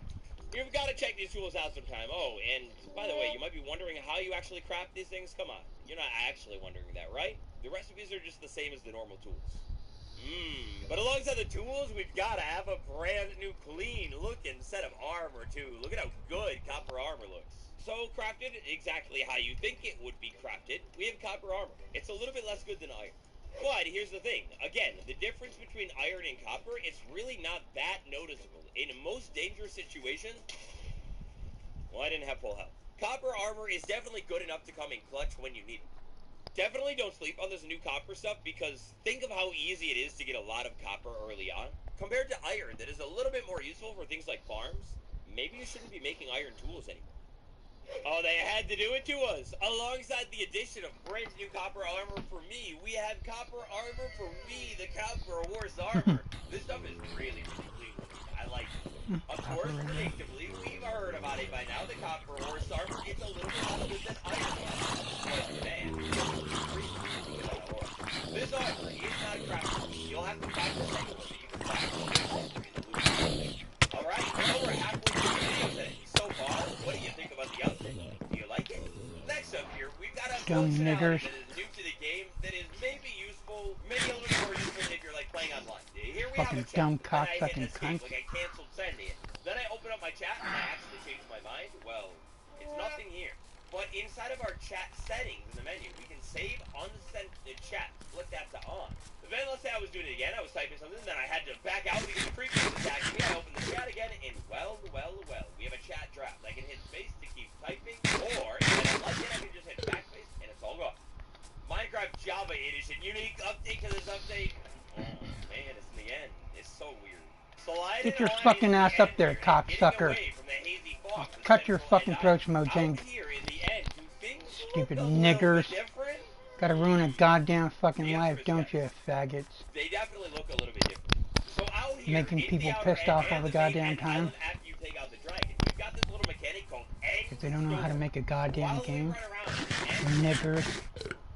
You've got to check these tools out sometime. Oh, and by the way, you might be wondering how you actually craft these things. Come on, you're not actually wondering that, right? The recipes are just the same as the normal tools. But alongside the tools, we've got to have a brand new clean looking set of armor too. Look at how good copper armor looks. So crafted exactly how you think it would be crafted, we have copper armor. It's a little bit less good than iron. But here's the thing. Again, the difference between iron and copper, it's really not that noticeable. In most dangerous situations, well, I didn't have full health. Copper armor is definitely good enough to come in clutch when you need it. Definitely don't sleep on this new copper stuff, because think of how easy it is to get a lot of copper early on. Compared to iron, that is a little bit more useful for things like farms, maybe you shouldn't be making iron tools anymore. Oh, they had to do it to us. Alongside the addition of brand new copper armor for me, we had copper armor for me, the copper horse armor. This stuff is really, really clean looking. I like it. Of course, predictably, we've heard about it by now. The copper horse armor is a little bit less good than iron armor. But man, this armor is not craftable. You'll have to find the second one that you can find. Alright, well, we're halfway through the video today. So far, what do you think about the outfit? Do you like it? Next up here, we've got a functionality that is new to the game that is maybe useful, maybe a little bit more useful if you're like playing online. Here we have a chat, and I hit escape, like I canceled sending it. Then I open up my chat and I actually changed my mind. Well, it's nothing here. But inside of our chat settings in the menu, we can save unsent chat. Flip that to on. Then let's say I was doing it again. I was typing something, then I had to back out because the creeper was attacking me. I opened the chat again, and well, we have a chat draft. I can hit space to keep typing, or if I don't like it, I can just hit backspace, and it's all gone. Minecraft Java Edition, unique update to this update. Oh man, it's in the end. It's so weird. Get your fucking ass up there, cocksucker. I'll cut your fucking throats, Mojang. Stupid niggers. Gotta ruin a goddamn fucking life, don't you, faggots? They definitely look a little bit different. So out here, making people pissed off all the goddamn time. Because they don't know how to make a goddamn game. Niggers.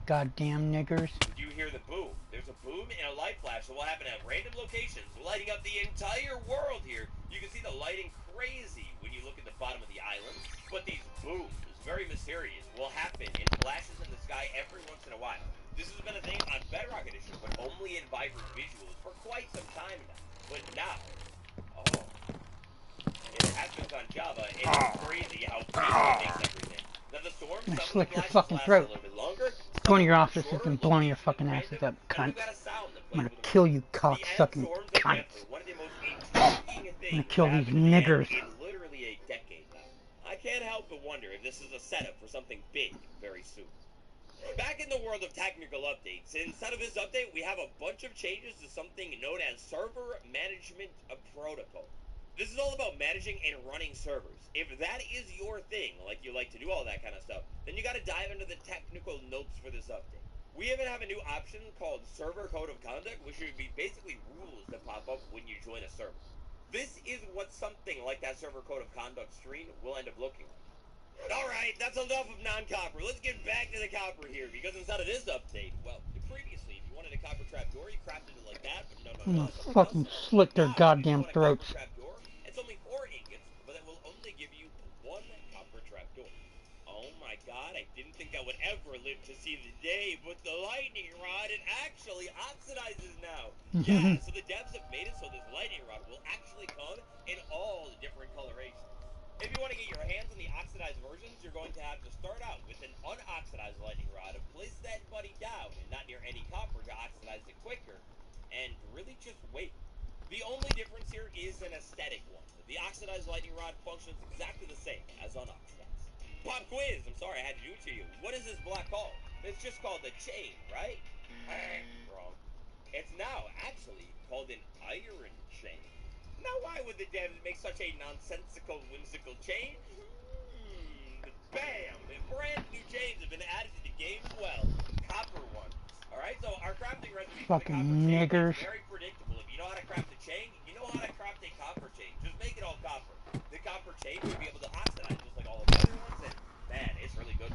Goddamn niggers. You hear the boom. There's a boom and a light flash that will happen at random locations, lighting up the entire world here. You can see the lighting crazy when you look at the bottom of the island. But these booms, very mysterious, will happen in flashes in the sky every once in a while. This has been a thing on Bedrock Edition, but only in vibrant visuals for quite some time now. But now, it happens on Java, and it's crazy how crazy it makes everything. Now the storm, slit your fucking throat. Go into your offices and blow your fucking asses up, cunt. I'm gonna kill you, cocksucking cunts. I'm gonna kill these niggers. Literally a decade now. I can't help but wonder if this is a setup for something big very soon. Back in the world of technical updates, inside of this update, we have a bunch of changes to something known as Server Management Protocol. This is all about managing and running servers. If that is your thing, like you like to do all that kind of stuff, then you gotta dive into the technical notes for this update. We even have a new option called Server Code of Conduct, which would be basically rules that pop up when you join a server. This is what something like that Server Code of Conduct screen will end up looking like. Alright, that's enough of non-copper. Let's get back to the copper here, because inside of this update, well, previously, if you wanted a copper trapdoor, you crafted it like that, but no. I'm gonna fucking slit their goddamn throats. It's only 4 ingots, but it will only give you 1 copper trapdoor. Oh my god, I didn't think I would ever live to see the day, but the lightning rod, it actually oxidizes now. Yeah, so the devs have made it so this lightning rod will actually come in all the different colorations. If you want to get your hands on the oxidized versions, you're going to have to start out with an unoxidized lightning rod, place that buddy down and not near any copper to oxidize it quicker, and really just wait. The only difference here is an aesthetic one. The oxidized lightning rod functions exactly the same as unoxidized. Pop quiz! I'm sorry I had to do it to you. What is this block called? It's just called a chain, right? Wrong. It's now actually called an iron chain. Now why would the devs make such a nonsensical, whimsical change? Bam! Brand new chains have been added to the game as well. Copper ones. Alright, so our crafting recipe for the Fucking copper chain niggers. is very predictable. If you know how to craft a chain, you know how to craft a copper chain. Just make it all copper. The copper chain will be able to oxidize just like all of the other ones, and man, it's really good.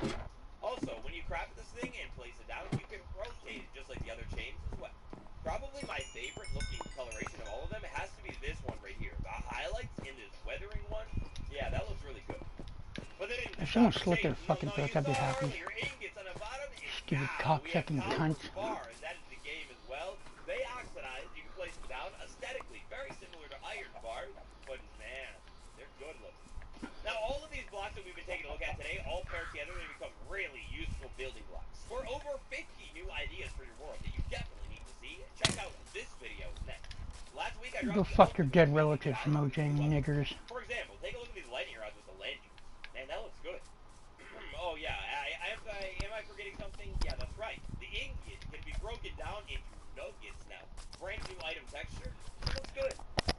Also, when you craft this thing and place it down, you can rotate it just like the other chains as well. Probably my favorite looking coloration of all of them has to be this one right here. The highlights in this weathering one, yeah, that looks really good. But then If someone slit their fucking throats, I'd be happy. Stupid cock-sucking cunt. That is the game as well. They oxidize, you can place them down aesthetically, very similar to iron bars, but man, they're good looking. Now, all of these blocks that we've been taking a look at today all pair together and become really useful building blocks. For over 50 new ideas for your world that you definitely need to see, check out this video next. Last week I Go fuck your dead relatives, Mojang niggers. For example, take a look at these lightning rods with the lanyard. Man, that looks good. Oh yeah, am I forgetting something? Yeah, that's right. The ingot can be broken down into nuggets now. Brand new item texture. Looks good.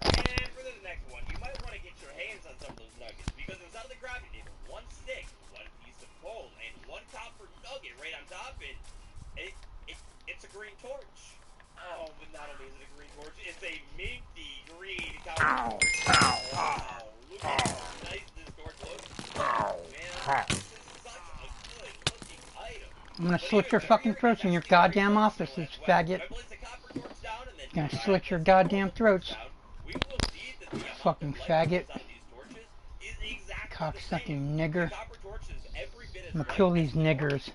And for the next one, you might want to get your hands on some of those nuggets, because inside of the crafting table, one stick, one piece of coal, and one copper nugget right on top, and it's a green torch. Oh, but not only is it a green torch, it's a minty green copper torch. Wow, look at how nice this torch looks. Man, this is such a good looking item. I'm gonna slit your fucking throats in your goddamn offices, faggot. Gonna slit your goddamn throats. Fucking faggot. Cocksucking nigger. I'm gonna kill these niggers.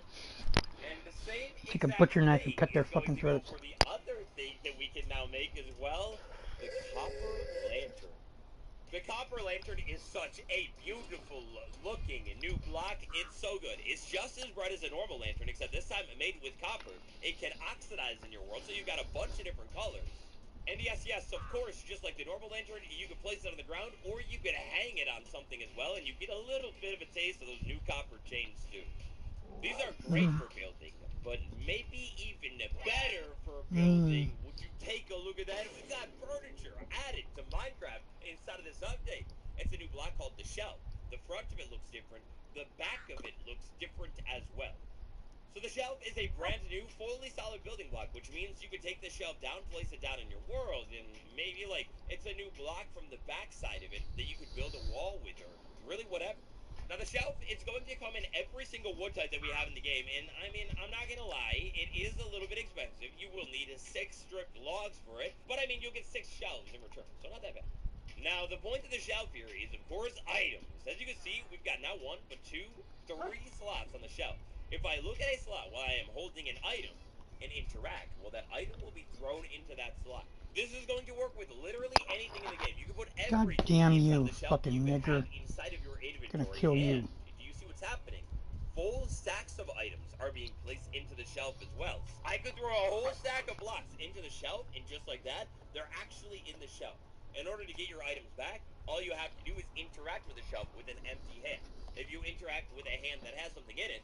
Take a butcher knife and cut their fucking throats. For the other thing that we can now make as well, the copper lantern. The copper lantern is such a beautiful looking new block. It's so good. It's just as bright as a normal lantern, except this time made with copper. It can oxidize in your world, so you've got a bunch of different colors. And yes, of course, just like the normal lantern, you can place it on the ground, or you can hang it on something as well, and you get a little bit of a taste of those new copper chains too. These are great for building, but maybe even better for building. Would you take a look at that? We've got furniture added to Minecraft inside of this update. It's a new block called the shelf. The front of it looks different. The back of it looks different as well. So the shelf is a brand new, fully solid building block, which means you can take the shelf down, place it down in your world, and maybe, like, it's a new block from the back side of it that you could build a wall with, or really whatever. Now, the shelf, it's going to come in every single wood type that we have in the game, and, I mean, I'm not gonna lie, it is a little bit expensive. You will need 6 stripped logs for it, but, I mean, you'll get 6 shelves in return, so not that bad. Now, the point of the shelf here is, of course, items. As you can see, we've got not 1, but 2, 3 slots on the shelf. If I look at a slot while I am holding an item and interact, well, that item will be thrown into that slot. This is going to work with literally anything in the game. You can put everything damn you, inside the shelf fucking nigger. inside of your inventory. Gonna kill you. Do you see what's happening? Full stacks of items are being placed into the shelf as well. I could throw a whole stack of blocks into the shelf, and just like that, they're actually in the shelf. In order to get your items back, all you have to do is interact with the shelf with an empty hand. If you interact with a hand that has something in it,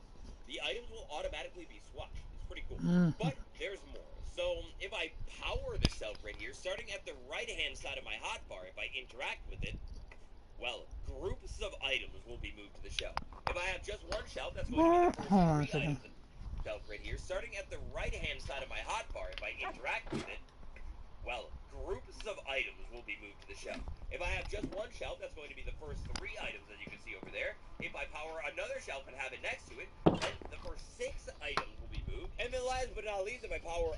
the items will automatically be swapped. It's pretty cool. But there's more. So if I power the shelf right here, starting at the right-hand side of my hotbar, if I interact with it, well, groups of items will be moved to the shelf. If I have just one shelf, that's going to be the first 3 items. Shelf right here, starting at the right-hand side of my hotbar, if I interact with it, well, groups of items will be moved to the shelf. If I have just one shelf, that's going to be the first 3 items that you can see over there. If I power another shelf and have it next to it, then the first 6 items will be moved. And then last but not least, if I power...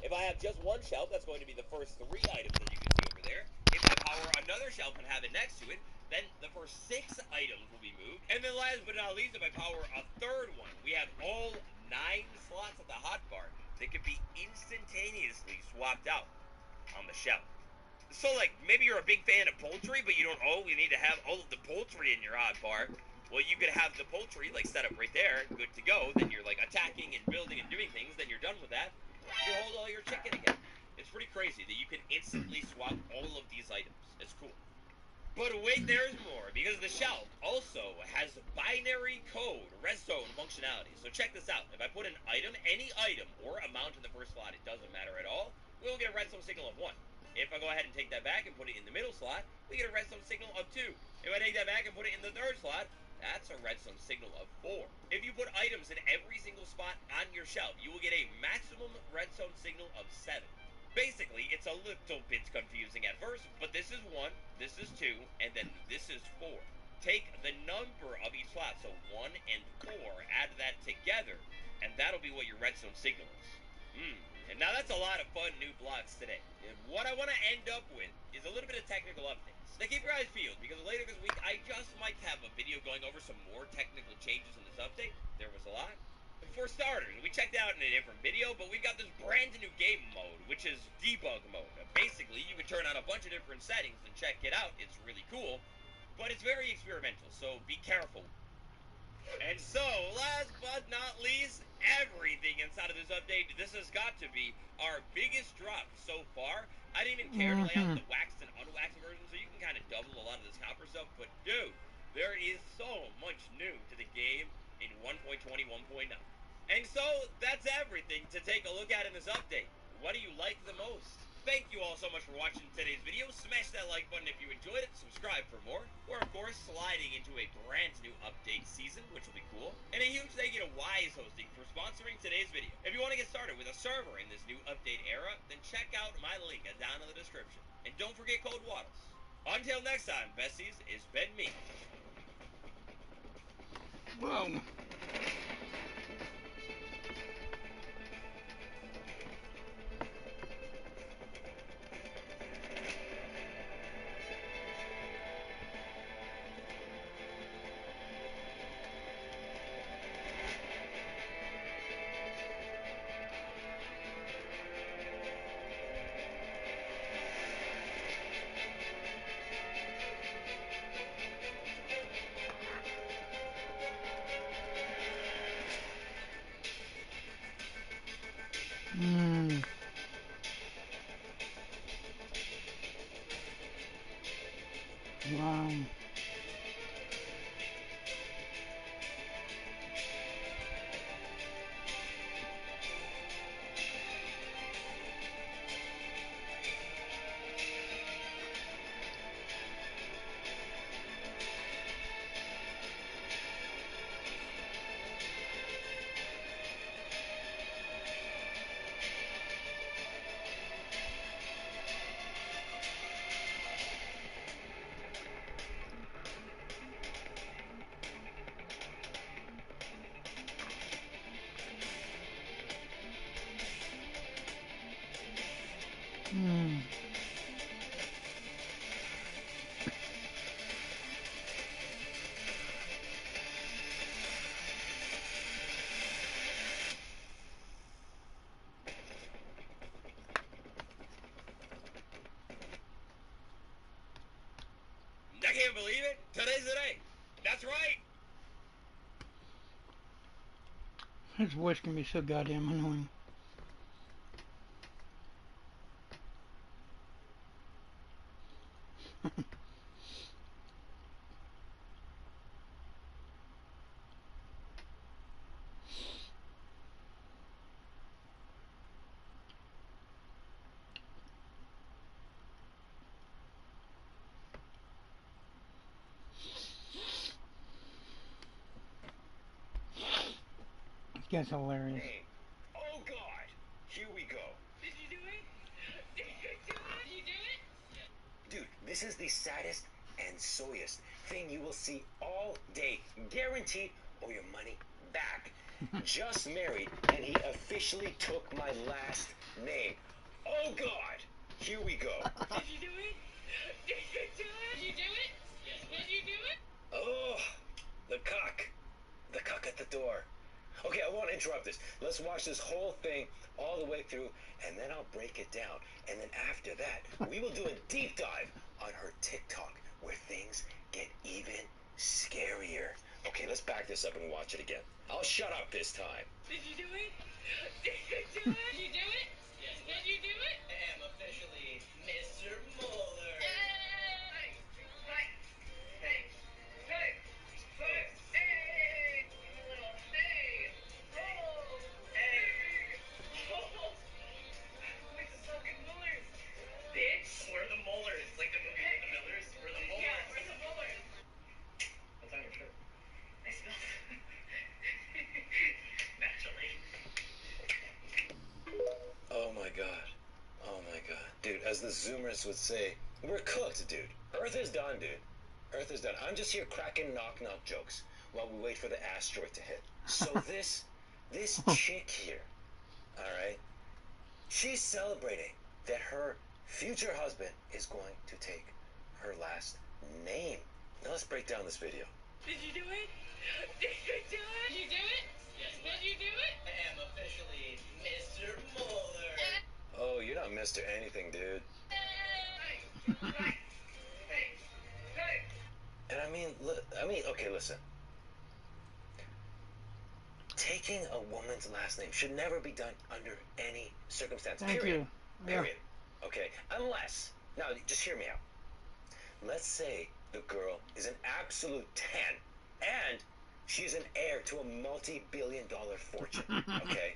If I have just one shelf, that's going to be the first 3 items that you can see over there. If I power another shelf and have it next to it, then the first 6 items will be moved. And then last but not least, if I power a third one, we have all 9 slots at the hotbar that can be instantaneously swapped out on the shelf. So, like, maybe you're a big fan of poultry, but you don't always need to have all of the poultry in your hotbar. Well, you could have the poultry, like, set up right there, good to go. Then you're, like, attacking and building and doing things. Then you're done with that. You hold all your chicken again. It's pretty crazy that you can instantly swap all of these items. It's cool. But wait, there's more, because the shelf also has binary code redstone functionality. So check this out. If I put an item, any item or amount in the first slot, it doesn't matter at all, we'll get a redstone signal of 1. If I go ahead and take that back and put it in the middle slot, we get a redstone signal of 2. If I take that back and put it in the third slot, that's a redstone signal of 4. If you put items in every single spot on your shelf, you will get a maximum redstone signal of 7. Basically, it's a little bit confusing at first, but this is 1, this is 2, and then this is 4. Take the number of each slot, so 1 and 4, add that together, and that'll be what your redstone signal is. And now that's a lot of fun new blocks today. And what I want to end up with is a little bit of technical updates. Now keep your eyes peeled, because later this week I just might have a video going over some more technical changes in this update. There was a lot. For starters, we checked out in a different video, but we've got this brand new game mode, which is debug mode. Basically, you can turn on a bunch of different settings and check it out. It's really cool, but it's very experimental, so be careful. And so, last but not least, everything inside of this update, this has got to be our biggest drop so far. I didn't even care to lay out the waxed and unwaxed version, so you can kind of double a lot of this copper stuff, but dude, there is so much new to the game in 1.20, 1.9. And so, that's everything to take a look at in this update. What do you like the most? Thank you all so much for watching today's video. Smash that like button if you enjoyed it. Subscribe for more. We're, of course, sliding into a brand new update season, which will be cool. And a huge thank you to Wise Hosting for sponsoring today's video. If you want to get started with a server in this new update era, then check out my link down in the description. And don't forget code WATTLES. Until next time, besties, it's been me. Boom. Wow. I can't believe it. Today's the day. That's right. His voice can be so goddamn annoying. That's hilarious. Hey. Oh God! Here we go. Did you do it? Did you do it? Did you do it? Dude, this is the saddest and soyest thing you will see all day. Guaranteed, or your money back. Just married, and he officially took my last name. Oh God! Here we go. Did you do it? Did you do it? Did you do it? Did you do it? Oh, the cock. The cock at the door. Okay, I won't interrupt this. Let's watch this whole thing all the way through, and then I'll break it down. And then after that, we will do a deep dive on her TikTok, where things get even scarier. Okay, let's back this up and watch it again. I'll shut up this time. Did you do it? Did you do it? Did you do it? Did you do it? Zoomers would say, we're cooked, dude. Earth is done, dude. Earth is done. I'm just here cracking knock-knock jokes while we wait for the asteroid to hit. So this chick here, all right, she's celebrating that her future husband is going to take her last name. Now let's break down this video. Did you do it? Did you do it? Did you do it? Yes, Did you do it? I am officially Mr. Mueller. Oh, you're not Mr. Anything, dude. Hey! And I mean, okay, listen. Taking a woman's last name should never be done under any circumstance. Thank Period. you. Yeah. Period. Okay? Unless, now just hear me out. Let's say the girl is an absolute 10 and she's an heir to a multi-billion-dollar fortune. Okay?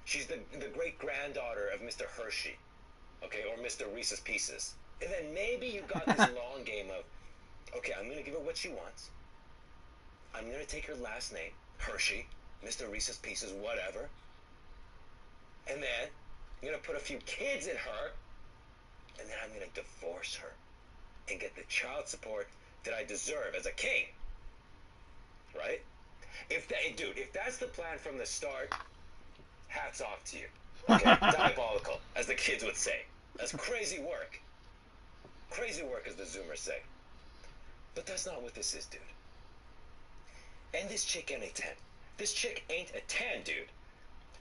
She's the great-granddaughter of Mr. Hershey. Okay? Or Mr. Reese's Pieces. And then maybe you got this long game of, okay, I'm going to give her what she wants. I'm going to take her last name, Hershey, Mr. Reese's Pieces, whatever. And then I'm going to put a few kids in her. And then I'm going to divorce her and get the child support that I deserve as a king. Right? If that's the plan from the start, hats off to you. Okay? Diabolical, as the kids would say. That's crazy work. Crazy work, as the Zoomers say. But that's not what this is, dude. And this chick ain't a 10. This chick ain't a 10, dude.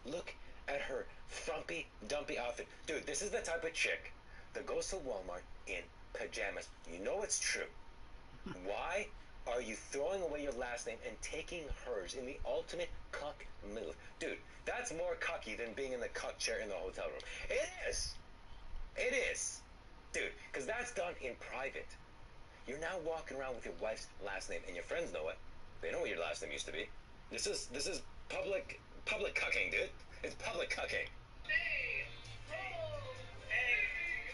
Look at her frumpy, dumpy outfit. Dude, this is the type of chick that goes to Walmart in pajamas. You know it's true. Why are you throwing away your last name and taking hers in the ultimate cuck move? Dude, that's more cucky than being in the cuck chair in the hotel room. It is. It is. Dude, because that's done in private. You're now walking around with your wife's last name, and your friends know it. They know what your last name used to be. This is public cucking, dude. It's public cucking. Hey! Oh! Hey!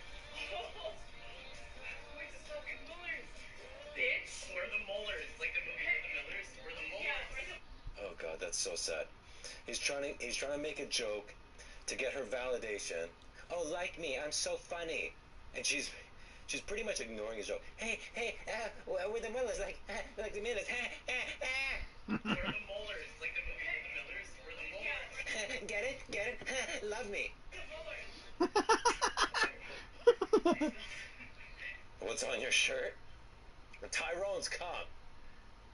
Oh! Wait, the fucking Muellers! Bitch! We're the Muellers. Like the movie We're the Millers. We're the Muellers. Yeah, Oh God, that's so sad. He's trying to make a joke to get her validation. Oh, like me, I'm so funny. And she's pretty much ignoring his joke. Hey, we're the Muellers, like the Millers. We're the Muellers. Like the movie We're the Millers. We're the Muellers. Get it? Love me. What's on your shirt? Tyrone's come.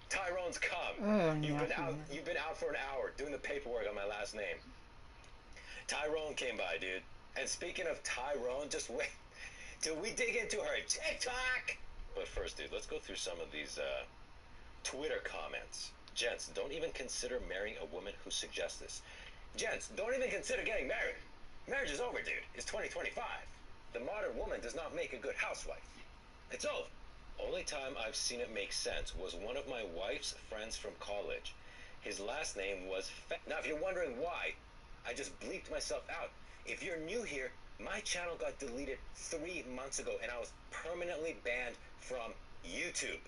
Tyrone's come. Oh, You've been out for an hour doing the paperwork on my last name. Tyrone came by, dude. And speaking of Tyrone, just wait till we dig into her TikTok. But first, dude, let's go through some of these Twitter comments. Gents, don't even consider marrying a woman who suggests this. Gents, don't even consider getting married. Marriage is over, dude. It's 2025. The modern woman does not make a good housewife. It's over. Only time I've seen it make sense was one of my wife's friends from college. His last name was Now, if you're wondering why, I just bleeped myself out. If you're new here, my channel got deleted 3 months ago, and I was permanently banned from YouTube.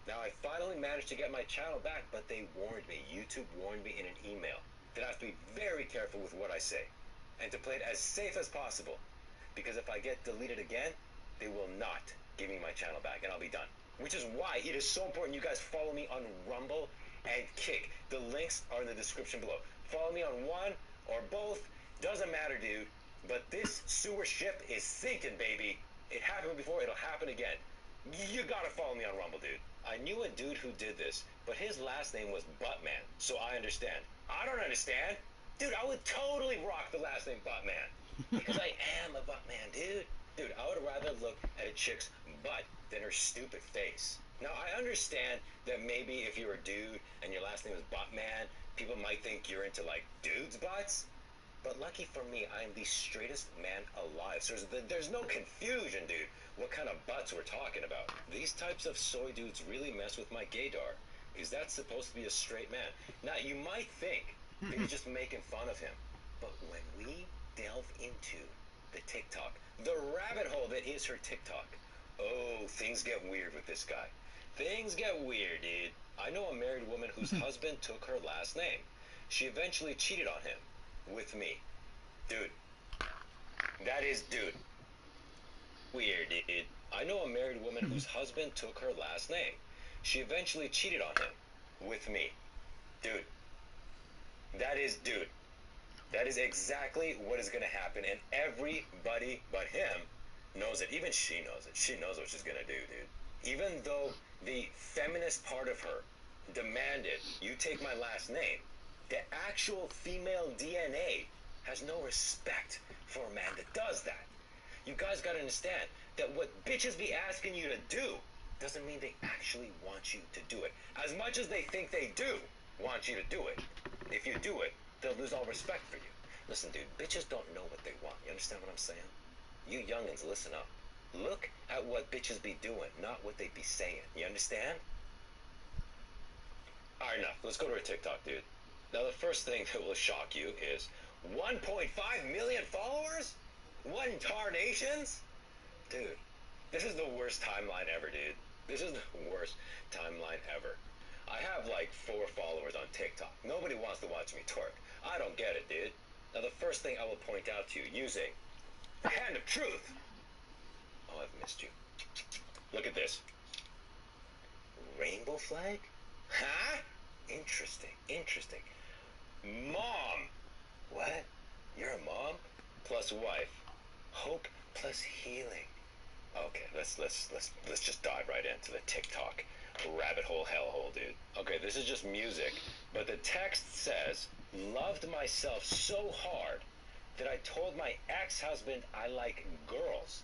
Now, I finally managed to get my channel back, but they warned me. YouTube warned me in an email that I have to be very careful with what I say and to play it as safe as possible, because if I get deleted again, they will not give me my channel back, and I'll be done. Which is why it is so important you guys follow me on Rumble and Kick. The links are in the description below. Follow me on one or both. Doesn't matter, dude. But this sewer ship is sinking, baby. It happened before, it'll happen again. You gotta follow me on Rumble, dude. I knew a dude who did this, but his last name was Buttman, so I understand. I don't understand. Dude, I would totally rock the last name Buttman. Because I am a Buttman, dude. Dude, I would rather look at a chick's butt than her stupid face. Now, I understand that maybe if you're a dude and your last name is Buttman, people might think you're into, like, dudes' butts. But lucky for me, I am the straightest man alive. So there's no confusion, dude, what kind of butts we're talking about. These types of soy dudes really mess with my gaydar. Is that supposed to be a straight man? Now, you might think that you're just making fun of him. But when we delve into the TikTok, the rabbit hole that is her TikTok, oh, things get weird with this guy. Things get weird, dude. I know a married woman whose husband took her last name. She eventually cheated on him with me. Dude. That is, dude. weird, dude. I know a married woman whose husband took her last name. She eventually cheated on him. With me. Dude. That is exactly what is going to happen, and everybody but him knows it. Even she knows it. She knows what she's going to do, dude. Even though the feminist part of her demanded you take my last name, the actual female DNA has no respect for a man that does that. You guys got to understand that what bitches be asking you to do doesn't mean they actually want you to do it. As much as they think they do want you to do it, if you do it, they'll lose all respect for you. Listen, dude, bitches don't know what they want. You understand what I'm saying? You youngins, listen up. Look at what bitches be doing, not what they be saying. You understand? Alright, enough. Let's go to her TikTok, dude. Now, the first thing that will shock you is 1.5 million followers? 1 tarnations? Dude, this is the worst timeline ever, dude. This is the worst timeline ever. I have like 4 followers on TikTok. Nobody wants to watch me twerk. I don't get it, dude. Now, the first thing I will point out to you using the hand of truth. Oh, I've missed you. Look at this. Rainbow flag? Huh? Interesting, interesting. Mom. What? You're a mom? Plus wife. Hope plus healing. Okay, let's just dive right into the TikTok rabbit hole hellhole, dude. Okay, this is just music, but the text says, loved myself so hard that I told my ex-husband I like girls,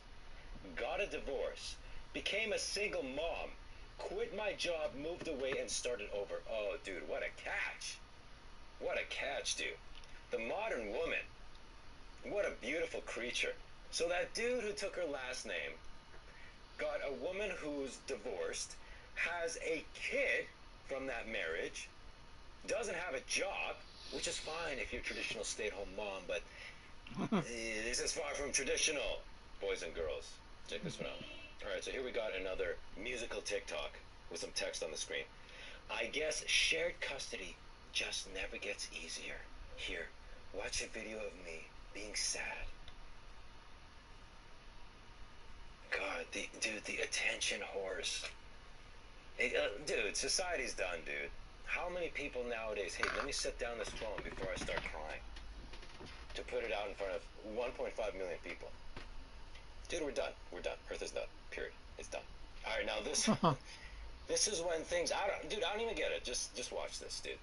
got a divorce, became a single mom, quit my job, moved away, and started over. Oh, dude, what a catch. What a catch, dude. The modern woman. What a beautiful creature. So that dude who took her last name got a woman who's divorced, has a kid from that marriage, doesn't have a job, which is fine if you're a traditional stay-at-home mom, but this is far from traditional, boys and girls. Check this one out. Alright, so here we got another musical TikTok with some text on the screen. I guess shared custody just never gets easier. Here, watch a video of me being sad. God, the attention horse. Dude, society's done, dude. How many people nowadays, hey, let me set down this phone before I start crying, to put it out in front of 1.5 million people. Dude, we're done. We're done. Earth is done. Period. It's done. All right, now this this is when things, I don't even get it. Just watch this, dude.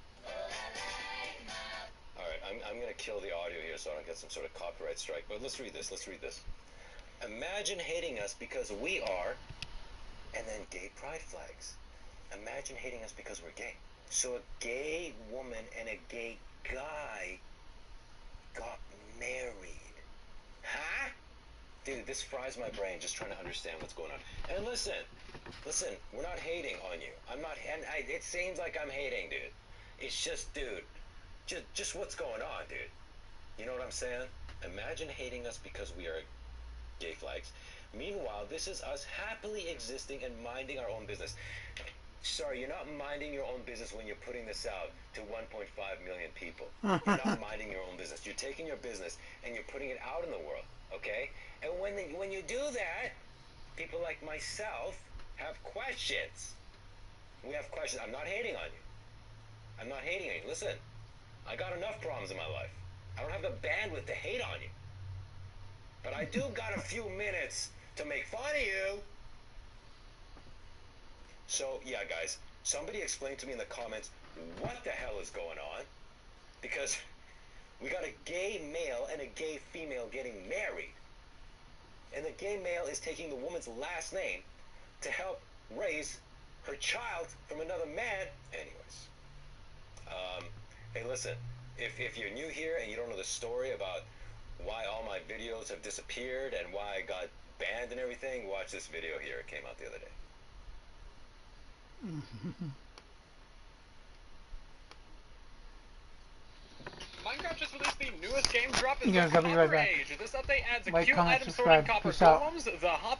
All right, I'm gonna kill the audio here so I don't get some sort of copyright strike. But let's read this. Let's read this. Imagine hating us because we are, and then gay pride flags. Imagine hating us because we're gay. So a gay woman and a gay guy got married. Huh? Dude, this fries my brain just trying to understand what's going on. And listen, we're not hating on you. I'm not, and it seems like I'm hating, dude. It's just, dude, just what's going on, dude. You know what I'm saying? Imagine hating us because we are gay flags. Meanwhile, this is us happily existing and minding our own business. Sorry, you're not minding your own business when you're putting this out to 1.5 million people. You're not minding your own business. You're taking your business and you're putting it out in the world, okay? And when you do that, people like myself have questions. We have questions. I'm not hating on you. I'm not hating on you. Listen, I got enough problems in my life. I don't have the bandwidth to hate on you. But I do got a few minutes to make fun of you. So, yeah, guys, somebody explain to me in the comments what the hell is going on. Because we got a gay male and a gay female getting married. And the gay male is taking the woman's last name to help raise her child from another man. Anyways. Hey, listen, if you're new here and you don't know the story about why all my videos have disappeared and why I got banned and everything, watch this video here. It came out the other day. Minecraft just released the newest game drop. Yeah, I'll be right back. This update adds a Like, cute comment, item sorting subscribe. copper Peace out. golems, the hop